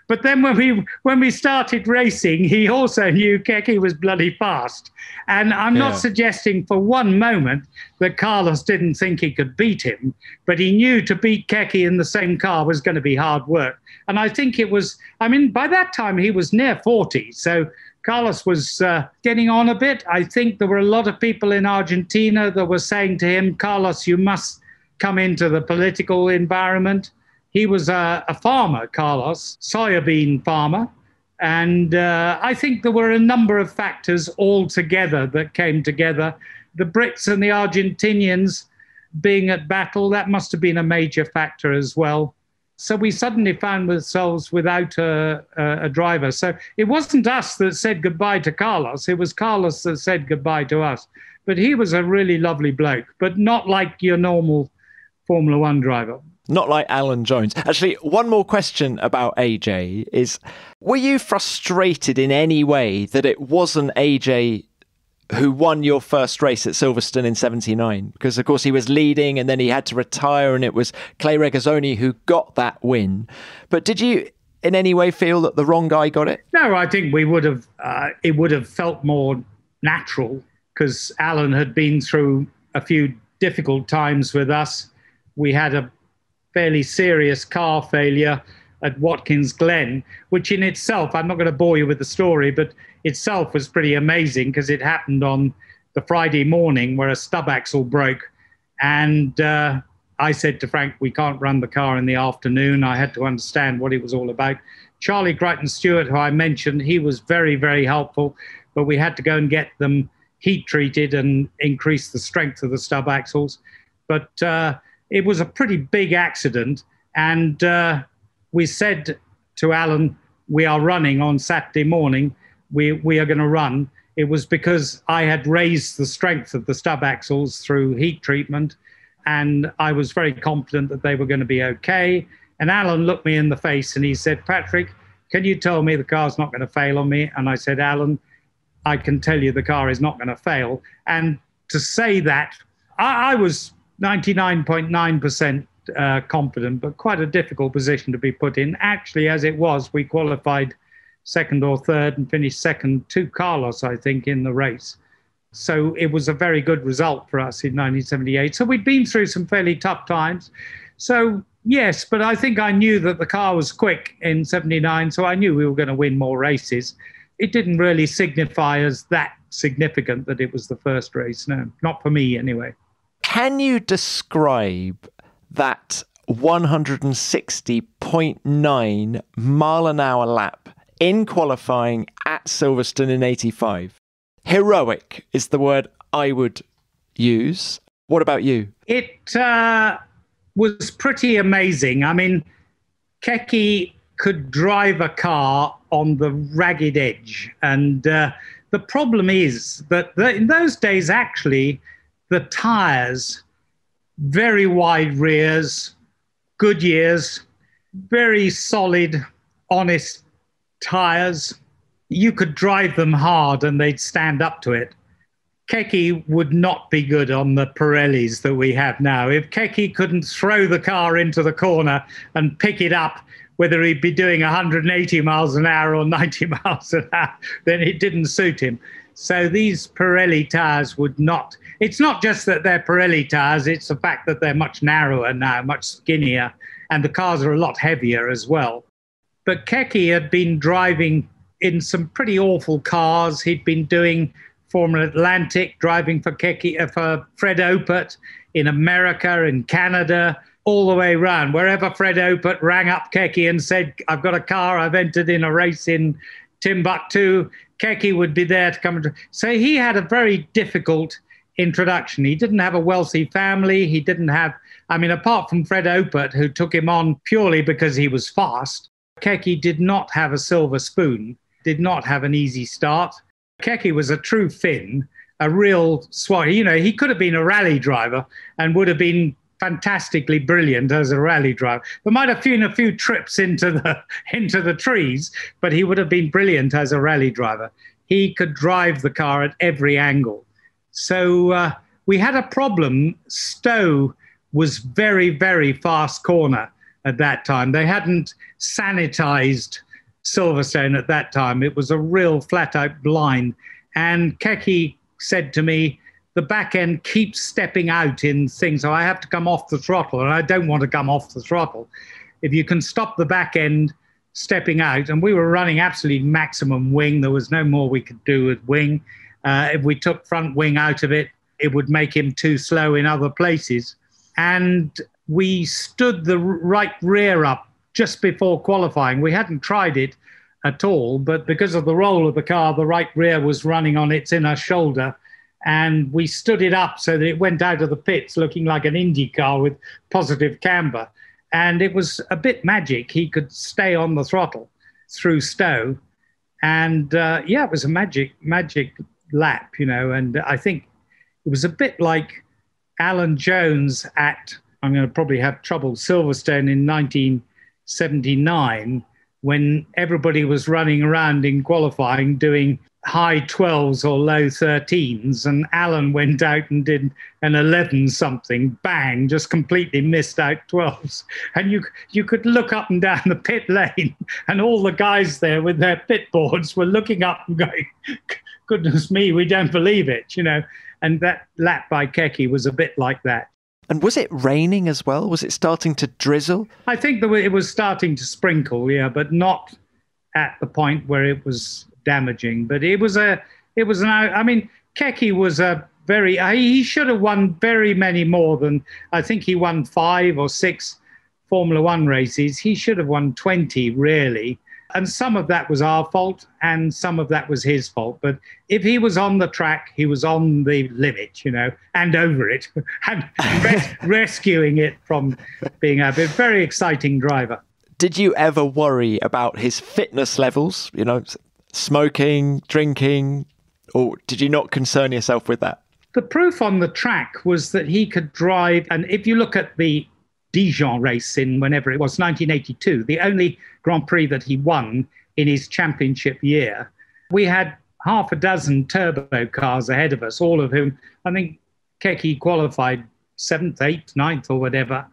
But then when we started racing, he also knew Keke was bloody fast. And I'm not suggesting for one moment that Carlos didn't think he could beat him, but he knew to beat Keke in the same car was going to be hard work. And I think it was, I mean, by that time he was near 40. So Carlos was getting on a bit. I think there were a lot of people in Argentina that were saying to him, "Carlos, you must come into the political environment." He was a farmer, Carlos, soybean farmer. And I think there were a number of factors all together that came together. The Brits and the Argentinians being at battle, that must have been a major factor as well. So we suddenly found ourselves without a driver. So it wasn't us that said goodbye to Carlos. It was Carlos that said goodbye to us. But he was a really lovely bloke, but not like your normal Formula One driver. Not like Alan Jones. Actually, one more question about AJ is, were you frustrated in any way that it wasn't AJ who won your first race at Silverstone in 79? Because, of course, he was leading and then he had to retire and it was Clay Regazzoni who got that win. But did you in any way feel that the wrong guy got it? No, I think we would have. It would have felt more natural because Alan had been through a few difficult times with us. We had a fairly serious car failure at Watkins Glen, which in itself, I'm not going to bore you with the story, but itself was pretty amazing because it happened on the Friday morning where a stub axle broke. And I said to Frank, "We can't run the car in the afternoon." I had to understand what it was all about. Charlie Crichton-Stewart, who I mentioned, he was very, very helpful, but we had to go and get them heat treated and increase the strength of the stub axles. But it was a pretty big accident. And we said to Alan, "We are running on Saturday morning. We are going to run." It was because I had raised the strength of the stub axles through heat treatment. And I was very confident that they were going to be okay. And Alan looked me in the face and he said, "Patrick, can you tell me the car's not going to fail on me?" And I said, "Alan, I can tell you the car is not going to fail." And to say that, I was 99.9% confident, but quite a difficult position to be put in. Actually, as it was, we qualified second or third and finished second to Carlos, I think, in the race. So it was a very good result for us in 1978. So we'd been through some fairly tough times. So yes, but I think I knew that the car was quick in 79, so I knew we were going to win more races. It didn't really signify as that significant that it was the first race. No, not for me anyway. Can you describe that 160.9 mile an hour lap in qualifying at Silverstone in 85? Heroic is the word I would use. What about you? It was pretty amazing. I mean, Keke could drive a car on the ragged edge. And the problem is that in those days, actually, the tyres, very wide rears, Goodyears, very solid, honest tyres. You could drive them hard and they'd stand up to it. Keke would not be good on the Pirellis that we have now. If Keke couldn't throw the car into the corner and pick it up, whether he'd be doing 180 miles an hour or 90 miles an hour, then it didn't suit him. So these Pirelli tyres would not. It's not just that they're Pirelli tyres, it's the fact that they're much narrower now, much skinnier, and the cars are a lot heavier as well. But Keke had been driving in some pretty awful cars. He'd been doing Formula Atlantic, driving for Fred Opert in America, in Canada, all the way around. Wherever Fred Opert rang up Keke and said, "I've got a car, I've entered in a race in Timbuktu," Keke would be there to come. So he had a very difficult introduction. He didn't have a wealthy family. He didn't have, I mean, apart from Fred Opert, who took him on purely because he was fast, Keke did not have a silver spoon, did not have an easy start. Keke was a true Finn, a real swat. You know, he could have been a rally driver and would have been fantastically brilliant as a rally driver. There might have been a few trips into the trees, but he would have been brilliant as a rally driver. He could drive the car at every angle. So we had a problem. Stowe was very, very fast corner at that time. They hadn't sanitized Silverstone at that time. It was a real flat-out blind. And Keke said to me, the back end keeps stepping out in things, so I have to come off the throttle, and I don't want to come off the throttle. If you can stop the back end stepping out, and we were running absolutely maximum wing, there was no more we could do with wing. If we took front wing out of it, it would make him too slow in other places. And we stood the right rear up just before qualifying. We hadn't tried it at all, but because of the roll of the car, the right rear was running on its inner shoulder, and we stood it up so that it went out of the pits looking like an IndyCar with positive camber. And it was a bit magic. He could stay on the throttle through Stowe. And it was a magic lap, you know. And I think it was a bit like Alan Jones at, I'm going to probably have trouble, Silverstone in 1979, when everybody was running around in qualifying doing high 12s or low 13s, and Alan went out and did an 11 something, bang, just completely missed out 12s. And you could look up and down the pit lane, and all the guys there with their pit boards were looking up and going, goodness me, we don't believe it, you know. And that lap by Keke was a bit like that. And was it raining as well? Was it starting to drizzle? I think it was starting to sprinkle, yeah, but not at the point where it was damaging. But Keke was he should have won very many more than, I think he won 5 or 6 Formula One races. He should have won 20, really. And some of that was our fault and some of that was his fault. But if he was on the track, he was on the limit, you know, and over it, and rescuing it from being a very exciting driver. Did you ever worry about his fitness levels, you know, smoking, drinking, or did you not concern yourself with that? The proof on the track was that he could drive. And if you look at the Dijon race in whenever it was, 1982, the only Grand Prix that he won in his championship year, we had half a dozen turbo cars ahead of us, all of whom, I think Keke qualified 7th, 8th, 9th or whatever.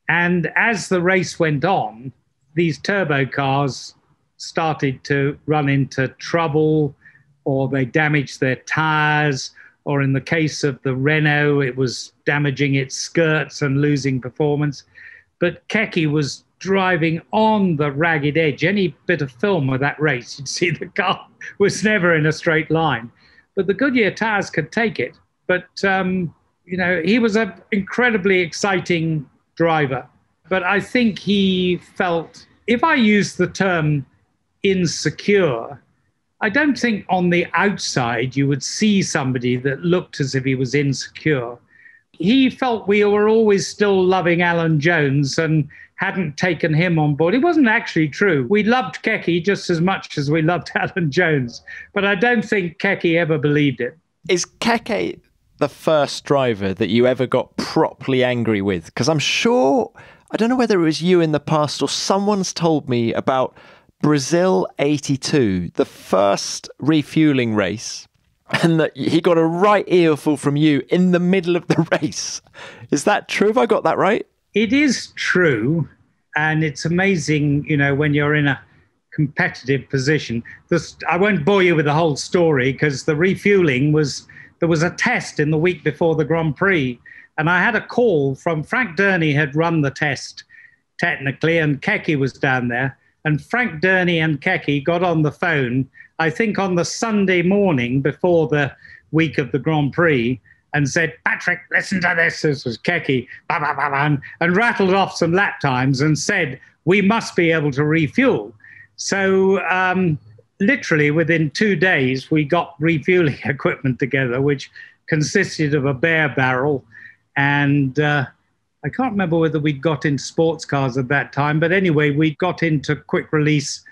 And as the race went on, these turbo cars started to run into trouble, or they damaged their tires, or in the case of the Renault, it was damaging its skirts and losing performance. But Keke was driving on the ragged edge. Any bit of film of that race, you'd see the car was never in a straight line. But the Goodyear tires could take it. But, you know, he was an incredibly exciting driver. But I think he felt, if I use the term insecure, I don't think on the outside you would see somebody that looked as if he was insecure. He felt we were always still loving Alan Jones and hadn't taken him on board. It wasn't actually true. We loved Keke just as much as we loved Alan Jones, but I don't think Keke ever believed it. Is Keke the first driver that you ever got properly angry with? Because I'm sure, I don't know whether it was you in the past or someone's told me about Brazil 82, the first refueling race, and that he got a right earful from you in the middle of the race. Is that true? Have I got that right? It is true. And it's amazing, you know, when you're in a competitive position. I won't bore you with the whole story because the refueling there was a test in the week before the Grand Prix. And I had a call from Frank Durney had run the test technically, and Keke was down there. And Frank Durney and Keke got on the phone, I think on the Sunday morning before the week of the Grand Prix, and said, Patrick, listen to this. This was Keke, bah, bah, bah, bah, and rattled off some lap times and said, we must be able to refuel. So literally within 2 days, we got refueling equipment together, which consisted of a bare barrel. And I can't remember whether we got into sports cars at that time, but anyway, we got into quick release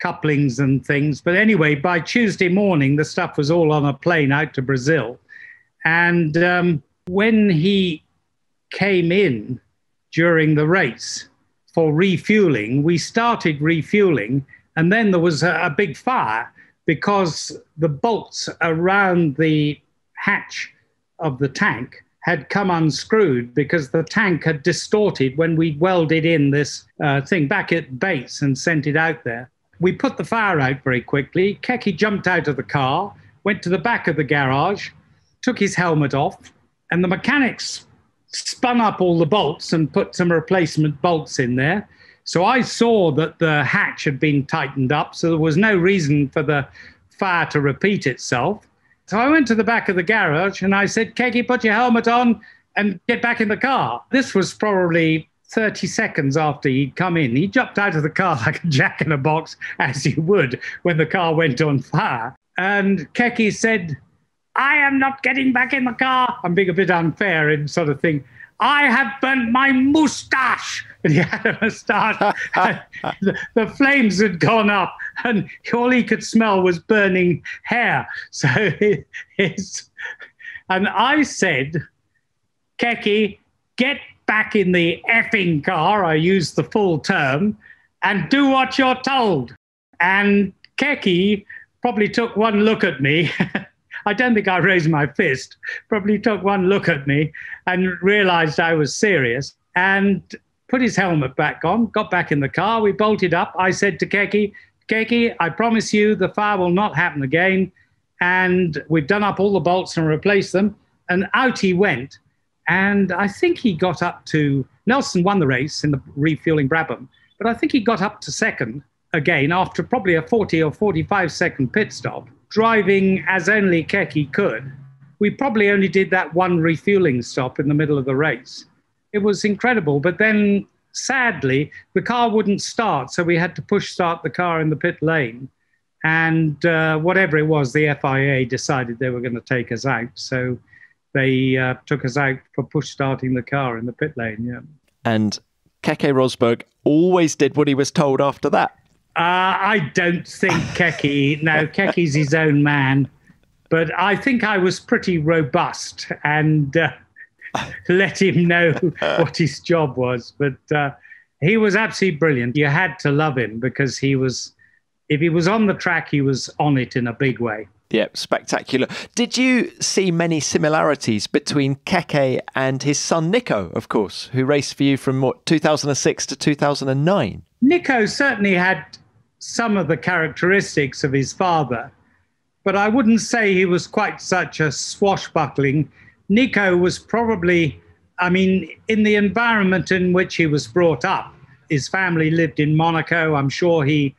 couplings and things. But anyway, by Tuesday morning, the stuff was all on a plane out to Brazil. And when he came in during the race for refueling, we started refueling, and then there was a big fire because the bolts around the hatch of the tank had come unscrewed because the tank had distorted when we welded in this thing back at base and sent it out there. We put the fire out very quickly. Keke jumped out of the car, went to the back of the garage, took his helmet off, and the mechanics spun up all the bolts and put some replacement bolts in there. So I saw that the hatch had been tightened up, so there was no reason for the fire to repeat itself. So I went to the back of the garage and I said, Keke, put your helmet on and get back in the car. This was probably 30 seconds after he'd come in. He jumped out of the car like a jack in a box, as you would when the car went on fire. And Keke said, I am not getting back in the car. I'm being a bit unfair in sort of thing. I have burnt my moustache. And he had a moustache. The flames had gone up and all he could smell was burning hair. So and I said, Keke, get back in the effing car. I used the full term, and do what you're told. And Keke probably took one look at me. I don't think I raised my fist, probably took one look at me and realized I was serious and put his helmet back on, got back in the car. We bolted up. I said to Keke, Keke, I promise you the fire will not happen again. And we've done up all the bolts and replaced them. And out he went. And I think he got up to, Nelson won the race in the refueling Brabham, but I think he got up to second again after probably a 40 or 45 second pit stop, driving as only Keke could. We probably only did that one refueling stop in the middle of the race. It was incredible. But then, sadly, the car wouldn't start, so we had to push start the car in the pit lane. And whatever it was, the FIA decided they were going to take us out. So they took us out for push starting the car in the pit lane, yeah. And Keke Rosberg always did what he was told after that. I don't think Keke, no, Keke's his own man, but I think I was pretty robust and let him know what his job was. But he was absolutely brilliant. You had to love him because he was, if he was on the track, he was on it in a big way. Yeah, spectacular. Did you see many similarities between Keke and his son Nico, of course, who raced for you from what, 2006 to 2009? Nico certainly had some of the characteristics of his father, but I wouldn't say he was quite such a swashbuckling. Nico was probably, I mean, in the environment in which he was brought up, his family lived in Monaco. I'm sure he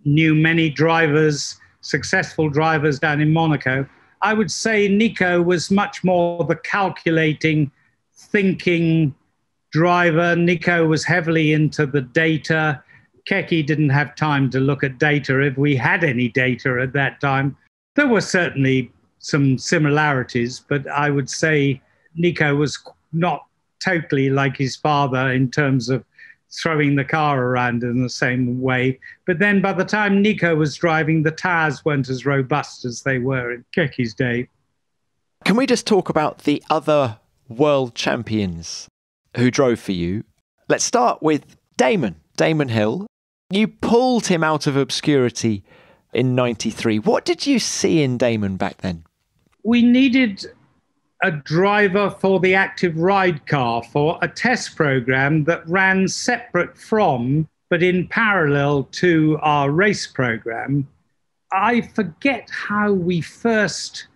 knew many drivers, successful drivers down in Monaco. I would say Nico was much more the calculating, thinking driver. Nico was heavily into the data. Keke didn't have time to look at data if we had any data at that time. There were certainly some similarities, but I would say Nico was not totally like his father in terms of throwing the car around in the same way. But then by the time Nico was driving, the tires weren't as robust as they were in Keke's day. Can we just talk about the other world champions who drove for you? Let's start with Damon Hill. You pulled him out of obscurity in '93. What did you see in Damon back then? We needed a driver for the active ride car for a test program that ran separate from, but in parallel to our race program. I forget how we first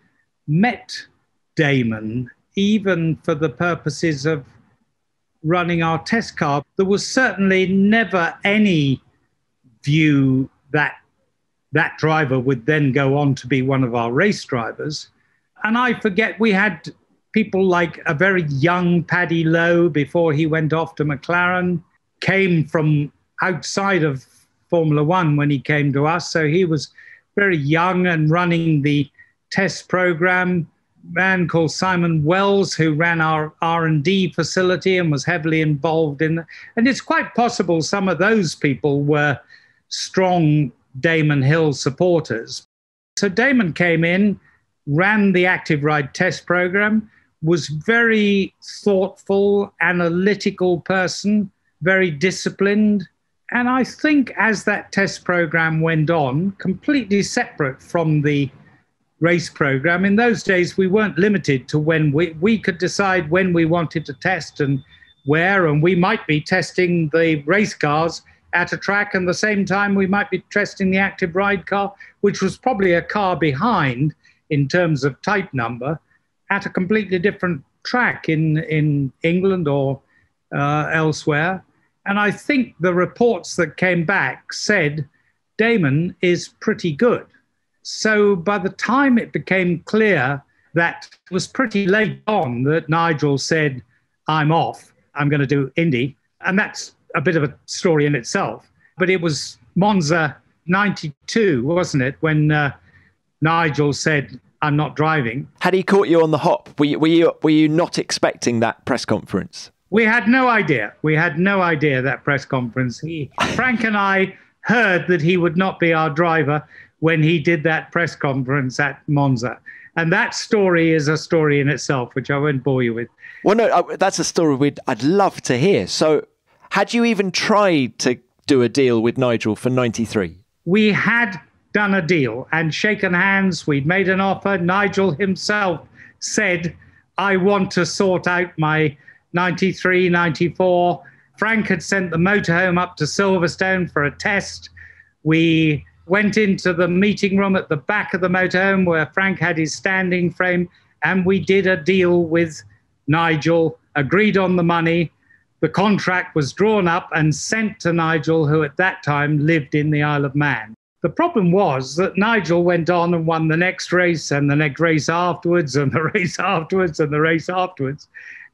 met Damon, even for the purposes of running our test car. There was certainly never any view that that driver would then go on to be one of our race drivers. And I forget, we had people like a very young Paddy Lowe before he went off to McLaren, came from outside of Formula One when he came to us. So he was very young and running the test program. A man called Simon Wells, who ran our R&D facility and was heavily involved in. And it's quite possible some of those people were strong Damon Hill supporters. So Damon came in, ran the active ride test program, was very thoughtful, analytical person, very disciplined. And I think as that test program went on, completely separate from the race program, in those days we weren't limited to when we could decide when we wanted to test and where, and we might be testing the race cars at a track, and at the same time we might be testing the active ride car, which was probably a car behind in terms of type number, at a completely different track in England or elsewhere. And I think the reports that came back said Damon is pretty good. So by the time it became clear that it was pretty late on that Nigel said, I'm off, I'm going to do Indy. And that's a bit of a story in itself. But it was Monza 92, wasn't it, when Nigel said, I'm not driving. Had he caught you on the hop? Were you not expecting that press conference? We had no idea. We had no idea that press conference. Frank and I heard that he would not be our driver when he did that press conference at Monza. And that story is a story in itself, which I won't bore you with. Well, no, that's a story I'd love to hear. So had you even tried to do a deal with Nigel for 93? We had done a deal and shaken hands. We'd made an offer. Nigel himself said, I want to sort out my 93, 94. Frank had sent the motorhome up to Silverstone for a test. We went into the meeting room at the back of the motorhome where Frank had his standing frame, and we did a deal with Nigel, agreed on the money. The contract was drawn up and sent to Nigel, who at that time lived in the Isle of Man. The problem was that Nigel went on and won the next race and the next race afterwards and the race afterwards and the race afterwards.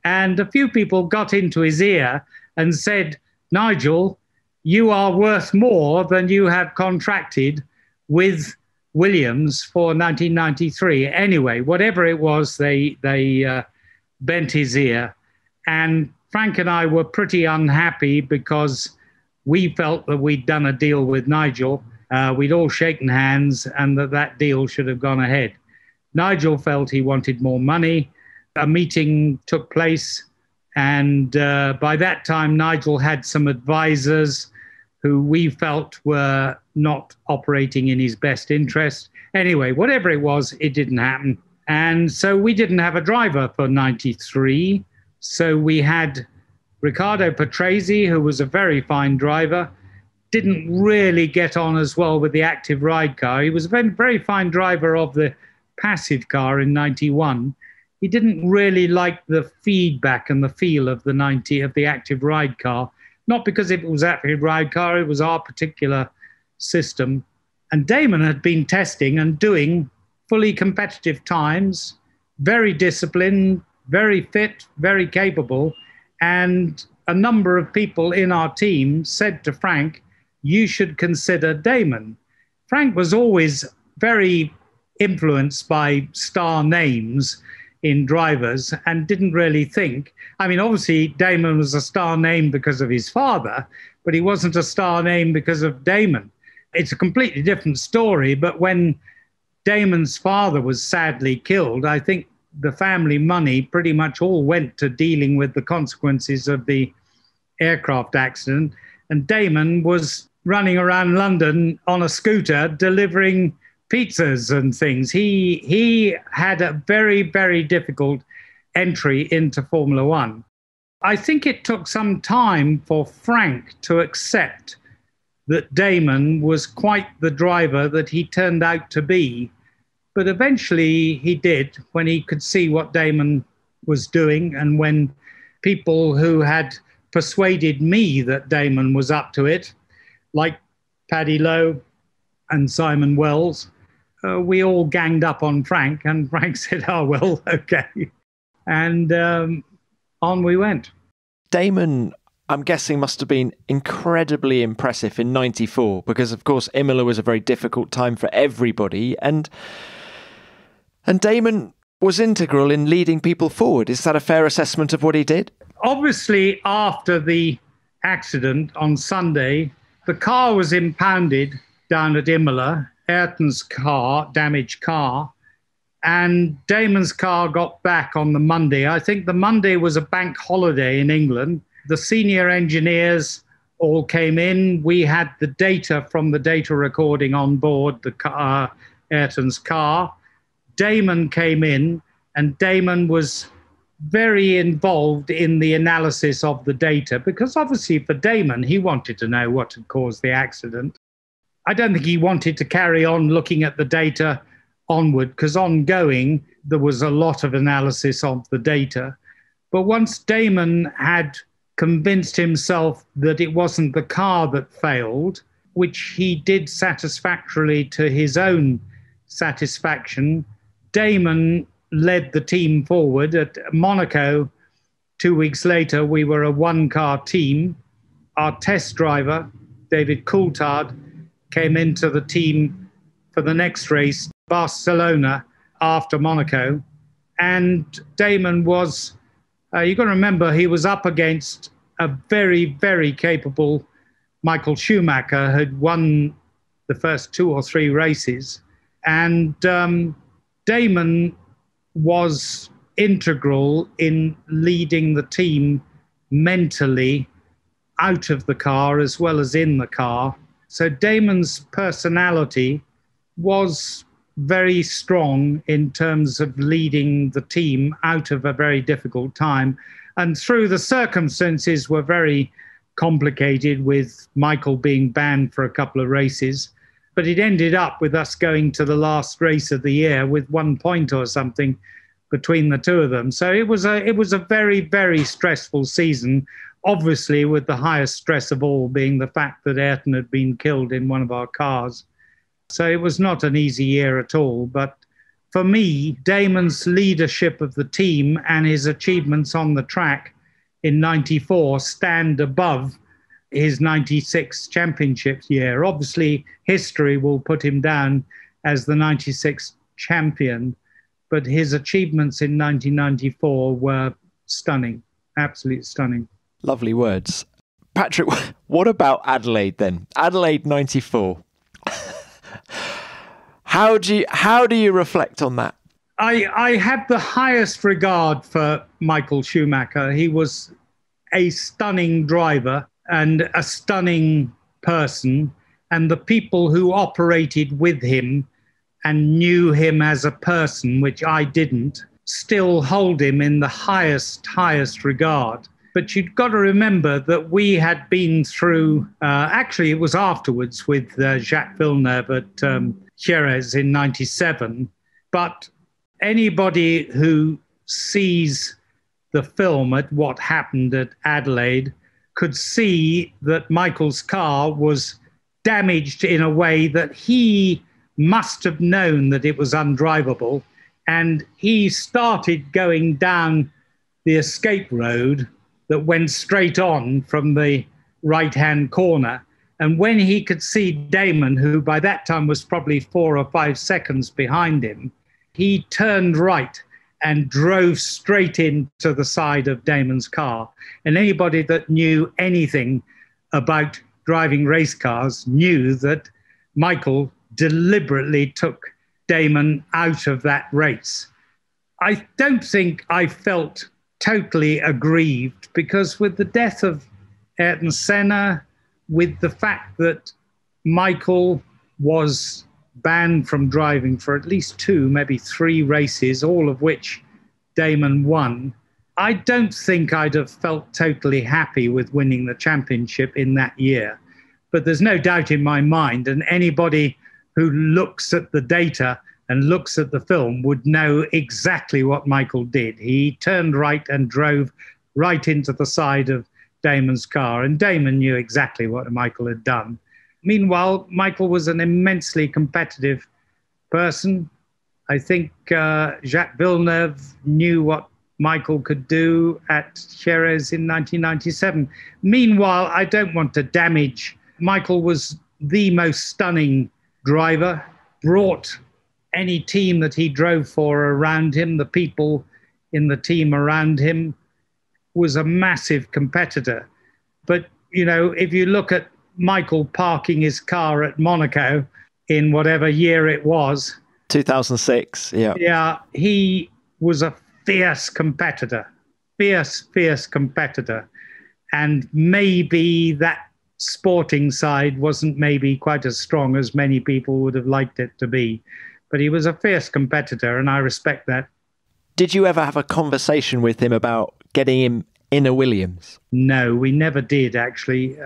And a few people got into his ear and said, Nigel, you are worth more than you have contracted with Williams for 1993. Anyway, whatever it was, they bent his ear. And Frank and I were pretty unhappy because we felt that we'd done a deal with Nigel. We'd all shaken hands and that deal should have gone ahead. Nigel felt he wanted more money. A meeting took place, and by that time, Nigel had some advisors who we felt were not operating in his best interest. Anyway, whatever it was, it didn't happen. And so we didn't have a driver for 93. So we had Riccardo Patrese, who was a very fine driver, didn't really get on as well with the active ride car. He was a very, very fine driver of the passive car in 91. He didn't really like the feedback and the feel of the active ride car, not because it was active ride car, it was our particular system. And Damon had been testing and doing fully competitive times, very disciplined, very fit, very capable. And a number of people in our team said to Frank, you should consider Damon. Frank was always very influenced by star names in drivers and didn't really think. I mean, obviously, Damon was a star name because of his father, but he wasn't a star name because of Damon. It's a completely different story, but when Damon's father was sadly killed, I think the family money pretty much all went to dealing with the consequences of the aircraft accident. And Damon was running around London on a scooter delivering pizzas and things. He had a very, very difficult entry into Formula One. I think it took some time for Frank to accept that Damon was quite the driver that he turned out to be. But eventually he did, when he could see what Damon was doing, and when people who had persuaded me that Damon was up to it, like Paddy Lowe and Simon Wells, we all ganged up on Frank, and Frank said, oh, well, okay. And on we went. Damon, I'm guessing, must have been incredibly impressive in 94, because, of course, Imola was a very difficult time for everybody. And Damon was integral in leading people forward. Is that a fair assessment of what he did? Obviously, after the accident on Sunday, the car was impounded down at Imola, Ayrton's car, damaged car, and Damon's car got back on the Monday. I think the Monday was a bank holiday in England. The senior engineers all came in. We had the data from the data recording on board the car, Ayrton's car. Damon came in, and Damon was very involved in the analysis of the data, because obviously for Damon, he wanted to know what had caused the accident. I don't think he wanted to carry on looking at the data onward, because ongoing, there was a lot of analysis of the data. But once Damon had convinced himself that it wasn't the car that failed, which he did satisfactorily to his own satisfaction, Damon led the team forward. At Monaco, 2 weeks later, we were a one-car team. Our test driver, David Coulthard, came into the team for the next race, Barcelona, after Monaco. And Damon was, you've got to remember, he was up against a very, very capable Michael Schumacher, who had won the first 2 or 3 races. And Damon was integral in leading the team mentally out of the car as well as in the car. So Damon's personality was very strong in terms of leading the team out of a very difficult time. And through the circumstances were very complicated, with Michael being banned for a couple of races. But it ended up with us going to the last race of the year with 1 point or something between the two of them. So it was a very, very stressful season, obviously with the highest stress of all being the fact that Ayrton had been killed in one of our cars. So it was not an easy year at all. But for me, Damon's leadership of the team and his achievements on the track in '94 stand above his '96 championship year. Obviously, history will put him down as the '96 champion, but his achievements in 1994 were stunning, absolutely stunning. Lovely words. Patrick, what about Adelaide then? Adelaide '94. How do you reflect on that? I have the highest regard for Michael Schumacher. He was a stunning driver and a stunning person, and the people who operated with him and knew him as a person, which I didn't, still hold him in the highest regard. But you've got to remember that we had been through, actually it was afterwards with Jacques Villeneuve at Jerez in '97. But anybody who sees the film at what happened at Adelaide could see that Michael's car was damaged in a way that he must have known that it was undrivable. And he started going down the escape road that went straight on from the right-hand corner. And when he could see Damon, who by that time was probably 4 or 5 seconds behind him, he turned right and drove straight into the side of Damon's car. And anybody that knew anything about driving race cars knew that Michael deliberately took Damon out of that race. I don't think I felt totally aggrieved, because with the death of Ayrton Senna, with the fact that Michael was banned from driving for at least 2, maybe 3 races, all of which Damon won, I don't think I'd have felt totally happy with winning the championship in that year. But there's no doubt in my mind, and anybody who looks at the data and looks at the film would know exactly what Michael did. He turned right and drove right into the side of Damon's car, and Damon knew exactly what Michael had done. Meanwhile, Michael was an immensely competitive person. I think Jacques Villeneuve knew what Michael could do at Jerez in 1997. Meanwhile, I don't want to damage. Michael was the most stunning driver, brought any team that he drove for around him, the people in the team around him, was a massive competitor. But, you know, if you look at Michael parking his car at Monaco in whatever year it was. 2006, yeah. Yeah, he was a fierce competitor. Fierce competitor. And maybe that sporting side wasn't maybe quite as strong as many people would have liked it to be. But he was a fierce competitor, and I respect that. Did you ever have a conversation with him about getting him in a Williams? No, we never did, actually.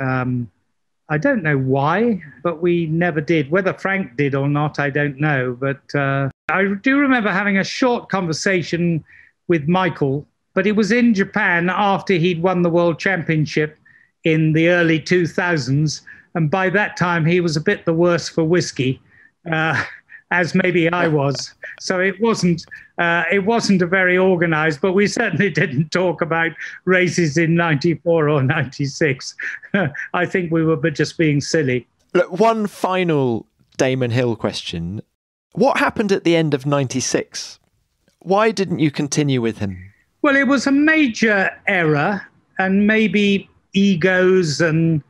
I don't know why, but we never did. Whether Frank did or not, I don't know. But I do remember having a short conversation with Michael, but it was in Japan after he'd won the World Championship in the early 2000s. And by that time, he was a bit the worse for whiskey, as maybe I was. So it wasn't a very organized, but we certainly didn't talk about races in 94 or 96. I think we were just being silly. Look, one final Damon Hill question. What happened at the end of 96? Why didn't you continue with him? Well, it was a major error, and maybe egos and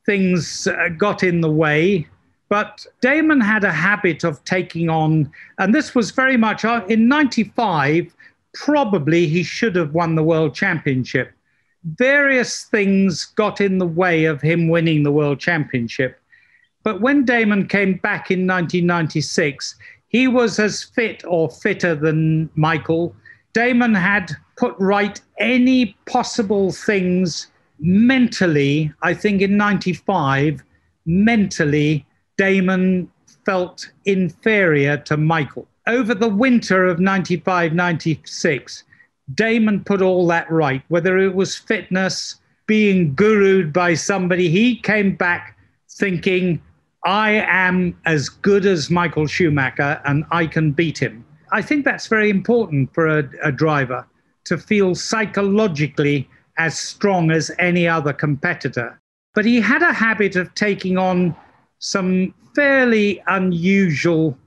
things got in the way. But Damon had a habit of taking on, and this was very much in 95, probably he should have won the World Championship. Various things got in the way of him winning the World Championship. But when Damon came back in 1996, he was as fit or fitter than Michael. Damon had put right any possible things mentally. I think in 95, mentally, Damon felt inferior to Michael. Over the winter of 95, 96, Damon put all that right, whether it was fitness, being gurued by somebody. He came back thinking, I am as good as Michael Schumacher and I can beat him. I think that's very important for a driver, to feel psychologically as strong as any other competitor. But he had a habit of taking on some fairly unusual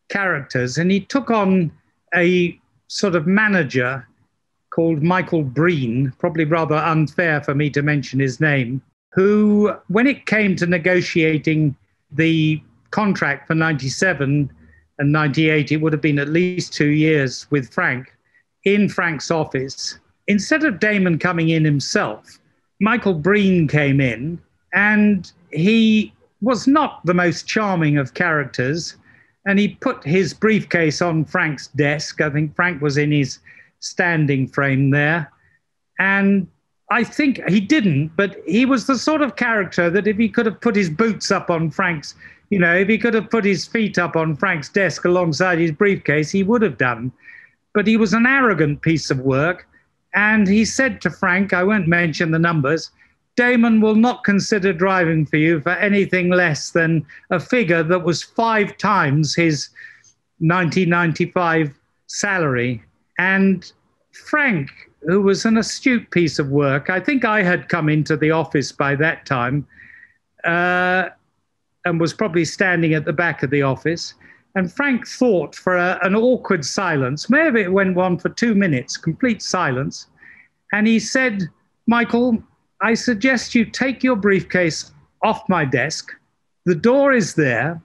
characters, and he took on a sort of manager called Michael Breen, probably rather unfair for me to mention his name, who, when it came to negotiating the contract for 97 and 98, it would have been at least 2 years with Frank, in Frank's office. Instead of Damon coming in himself, Michael Breen came in, and he was not the most charming of characters, and he put his briefcase on Frank's desk. I think Frank was in his standing frame there, and I think he didn't, but he was the sort of character that if he could have put his boots up on Frank's, if he could have put his feet up on Frank's desk alongside his briefcase, he would have done. But he was an arrogant piece of work, and he said to Frank, I won't mention the numbers, Damon will not consider driving for you for anything less than a figure that was 5 times his 1995 salary. And Frank, who was an astute piece of work, I think I had come into the office by that time and was probably standing at the back of the office. And Frank thought for an awkward silence, maybe it went on for 2 minutes, complete silence. And he said, Michael, I suggest you take your briefcase off my desk. The door is there.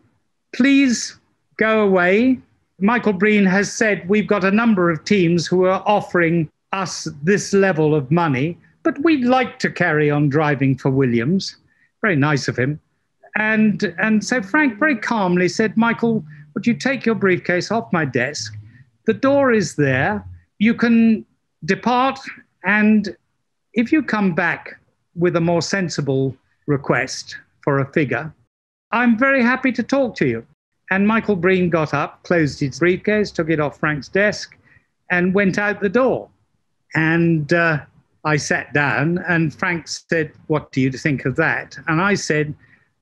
Please go away. Michael Breen has said we've got a number of teams who are offering us this level of money, but we'd like to carry on driving for Williams. Very nice of him. And so Frank very calmly said, Michael, would you take your briefcase off my desk? The door is there. You can depart, and if you come back with a more sensible request for a figure, I'm very happy to talk to you. And Michael Breen got up, closed his briefcase, took it off Frank's desk, and went out the door. And I sat down, and Frank said, what do you think of that? And I said,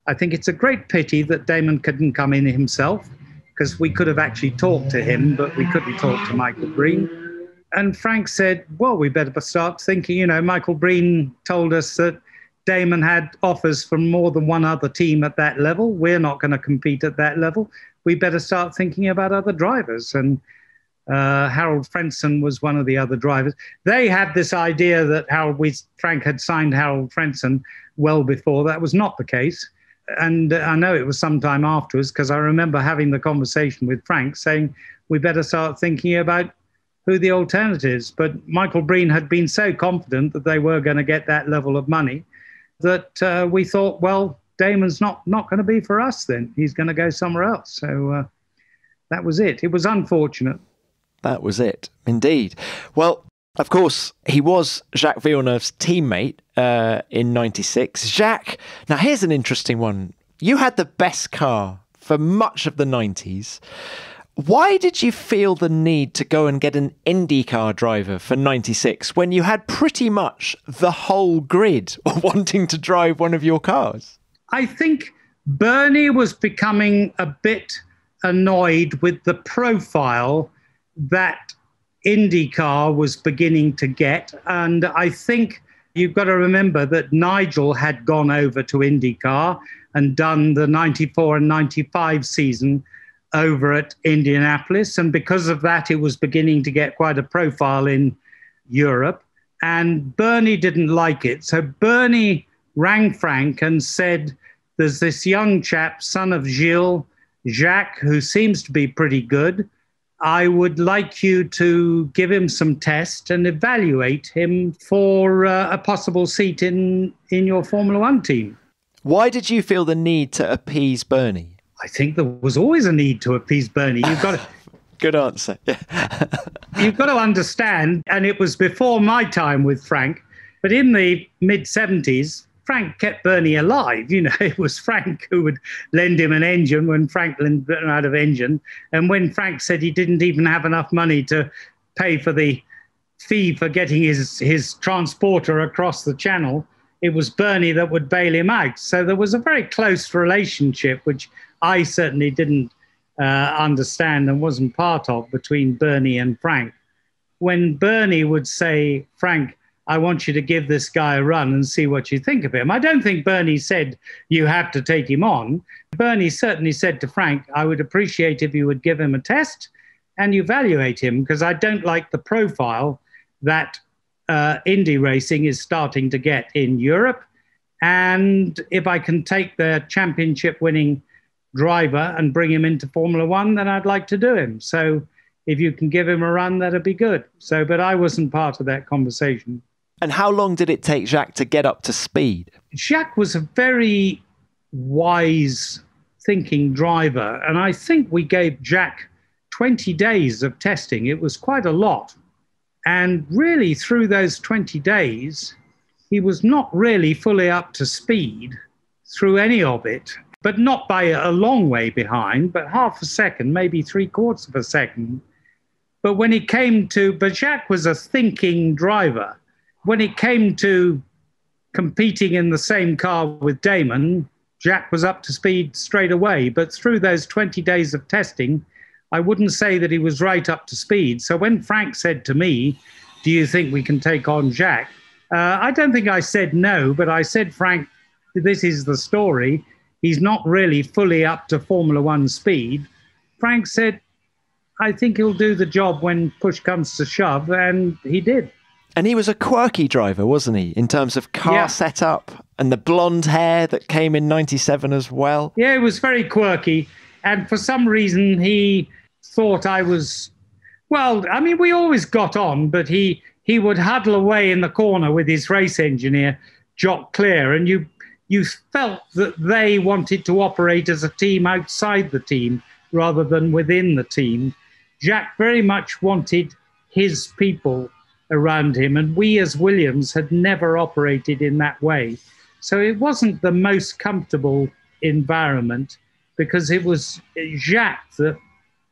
I think it's a great pity that Damon couldn't come in himself, because we could have actually talked to him, but we couldn't talk to Michael Breen. And Frank said, well, we better start thinking, Michael Breen told us that Damon had offers from more than one other team at that level. We're not going to compete at that level. We better start thinking about other drivers. And Harold Frenson was one of the other drivers. They had this idea that Frank had signed Harold Frenson well before. That was not the case. And I know it was some time afterwards, because I remember having the conversation with Frank saying, we better start thinking about who the alternatives. But Michael Breen had been so confident that they were going to get that level of money that we thought, well, Damon's not going to be for us then. He's going to go somewhere else. So that was it. It was unfortunate. That was it, indeed. Well, of course, he was Jacques Villeneuve's teammate in 96. Jacques, now here's an interesting one. You had the best car for much of the 90s. Why did you feel the need to go and get an IndyCar driver for 96 when you had pretty much the whole grid wanting to drive one of your cars? I think Bernie was becoming a bit annoyed with the profile that IndyCar was beginning to get. And I think you've got to remember that Nigel had gone over to IndyCar and done the 94 and 95 season over at Indianapolis. And because of that, it was beginning to get quite a profile in Europe. And Bernie didn't like it. So Bernie rang Frank and said, there's this young chap, son of Gilles, Jacques, who seems to be pretty good. I would like you to give him some tests and evaluate him for a possible seat in your Formula One team. Why did you feel the need to appease Bernie? I think there was always a need to appease Bernie. You've got to, Good answer. you've got to understand, and it was before my time with Frank, but in the mid-70s, Frank kept Bernie alive. You know, it was Frank who would lend him an engine when Frank ran out of engine. And when Frank said he didn't even have enough money to pay for the fee for getting his transporter across the channel, it was Bernie that would bail him out. So there was a very close relationship, which I certainly didn't understand and wasn't part of, between Bernie and Frank. When Bernie would say, Frank, I want you to give this guy a run and see what you think of him. I don't think Bernie said, you have to take him on. Bernie certainly said to Frank, I would appreciate if you would give him a test and evaluate him, because I don't like the profile that Indy racing is starting to get in Europe. And if I can take the championship winning driver and bring him into Formula One, then I'd like to do him. So if you can give him a run, that'd be good. So, but I wasn't part of that conversation. And how long did it take Jacques to get up to speed? Jacques was a very wise thinking driver. And I think we gave Jacques 20 days of testing. It was quite a lot. And really through those 20 days, he was not really fully up to speed through any of it, but not by a long way behind, but half a second, maybe 3/4 of a second. But when it came to, but Jacques was a thinking driver. When it came to competing in the same car with Damon, Jacques was up to speed straight away. But through those 20 days of testing, I wouldn't say that he was right up to speed. So when Frank said to me, do you think we can take on Jacques? I don't think I said no, but I said, Frank, this is the story. He's not really fully up to Formula One speed. Frank said, I think he'll do the job when push comes to shove, and he did. And he was a quirky driver, wasn't he, in terms of car setup and the blonde hair that came in 97 as well? Yeah, it was very quirky. And for some reason, he thought I was, well, I mean, we always got on, but he would huddle away in the corner with his race engineer, Jock Clear, and you felt that they wanted to operate as a team outside the team rather than within the team. Jacques very much wanted his people around him, and we as Williams had never operated in that way. So it wasn't the most comfortable environment, because it was Jacques that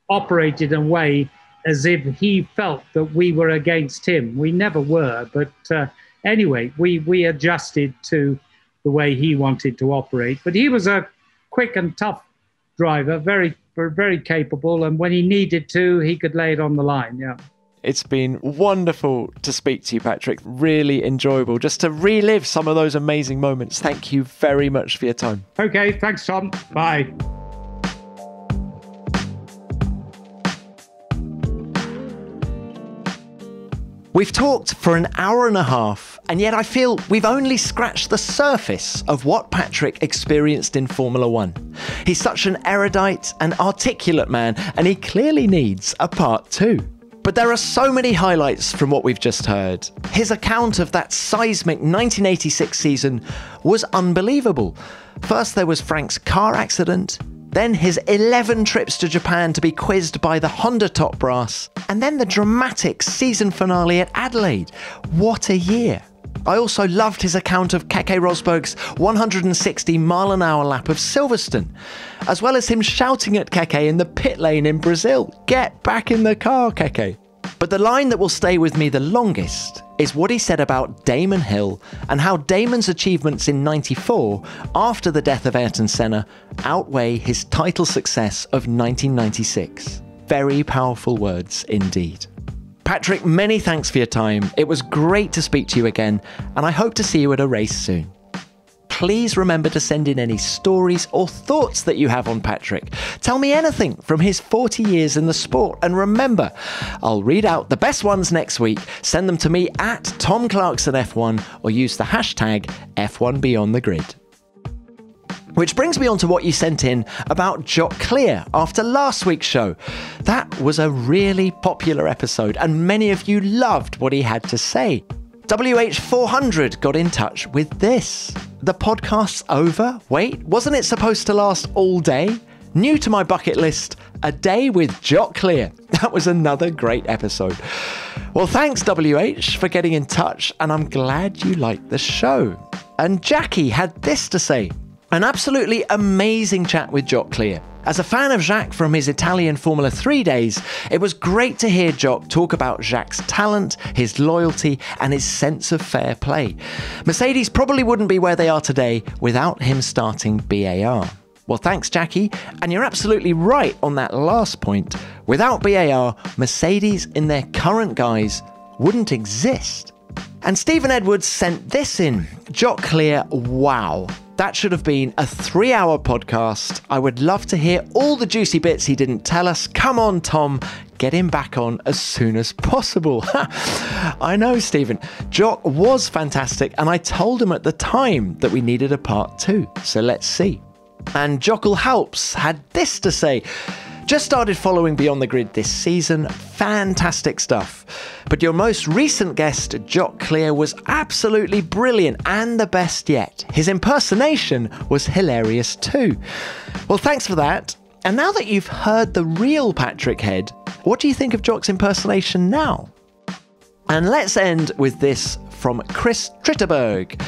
operated in a way as if he felt that we were against him. We never were, but anyway, we adjusted to the way he wanted to operate. But he was a quick and tough driver, very, very capable, and when he needed to, he could lay it on the line, yeah. It's been wonderful to speak to you, Patrick. Really enjoyable just to relive some of those amazing moments. Thank you very much for your time. Okay, thanks, Tom. Bye. We've talked for an hour and a half, and yet I feel we've only scratched the surface of what Patrick experienced in Formula One. He's such an erudite and articulate man, and he clearly needs a part 2. But there are so many highlights from what we've just heard. His account of that seismic 1986 season was unbelievable. First there was Frank's car accident, then his 11 trips to Japan to be quizzed by the Honda top brass, and then the dramatic season finale at Adelaide. What a year. I also loved his account of Keke Rosberg's 160-mile-an-hour lap of Silverstone, as well as him shouting at Keke in the pit lane in Brazil, "Get back in the car, Keke." But the line that will stay with me the longest is what he said about Damon Hill and how Damon's achievements in '94, after the death of Ayrton Senna, outweigh his title success of 1996. Very powerful words indeed. Patrick, many thanks for your time. It was great to speak to you again, and I hope to see you at a race soon. Please remember to send in any stories or thoughts that you have on Patrick. Tell me anything from his 40 years in the sport. And remember, I'll read out the best ones next week. Send them to me at Tom Clarkson F1 or use the hashtag F1BeyondTheGrid. Which brings me on to what you sent in about Jacques Clear after last week's show. That was a really popular episode and many of you loved what he had to say. WH400 got in touch with this. The podcast's over? Wait, wasn't it supposed to last all day? New to my bucket list, a day with Jacques Clear. That was another great episode. Well, thanks WH for getting in touch, and I'm glad you liked the show. And Jackie had this to say. An absolutely amazing chat with Jacques Clear. As a fan of Jacques from his Italian Formula 3 days, it was great to hear Jacques talk about Jacques' talent, his loyalty, and his sense of fair play. Mercedes probably wouldn't be where they are today without him starting BAR. Well, thanks, Jackie. And you're absolutely right on that last point. Without BAR, Mercedes in their current guise wouldn't exist. And Stephen Edwards sent this in. Jacques Clear, wow. That should have been a 3-hour podcast. I would love to hear all the juicy bits he didn't tell us. Come on, Tom. Get him back on as soon as possible. I know, Stephen. Jacques was fantastic, and I told him at the time that we needed a part 2. So let's see. And Jockle Helps had this to say. Just started following Beyond the Grid this season. Fantastic stuff. But your most recent guest, Jacques Clear, was absolutely brilliant and the best yet. His impersonation was hilarious too. Well, thanks for that. And now that you've heard the real Patrick Head, what do you think of Jacques' impersonation now? And let's end with this from Chris Tritterberg.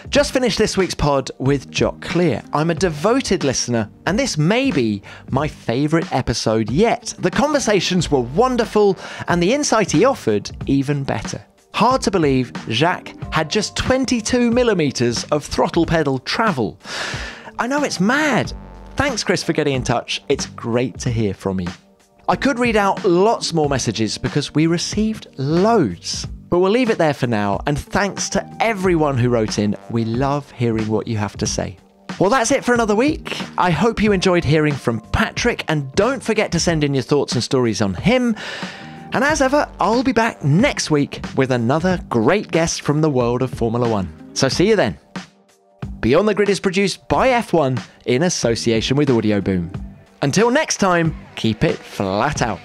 Just finished this week's pod with Jacques Clear. I'm a devoted listener, and this may be my favourite episode yet. The conversations were wonderful, and the insight he offered even better. Hard to believe Jacques had just 22 millimetres of throttle pedal travel. I know, it's mad. Thanks, Chris, for getting in touch. It's great to hear from you. I could read out lots more messages because we received loads. But we'll leave it there for now, and thanks to everyone who wrote in. We love hearing what you have to say. Well, that's it for another week. I hope you enjoyed hearing from Patrick, and don't forget to send in your thoughts and stories on him. And as ever, I'll be back next week with another great guest from the world of Formula One. So see you then. Beyond the Grid is produced by F1 in association with Audio Boom. Until next time, keep it flat out.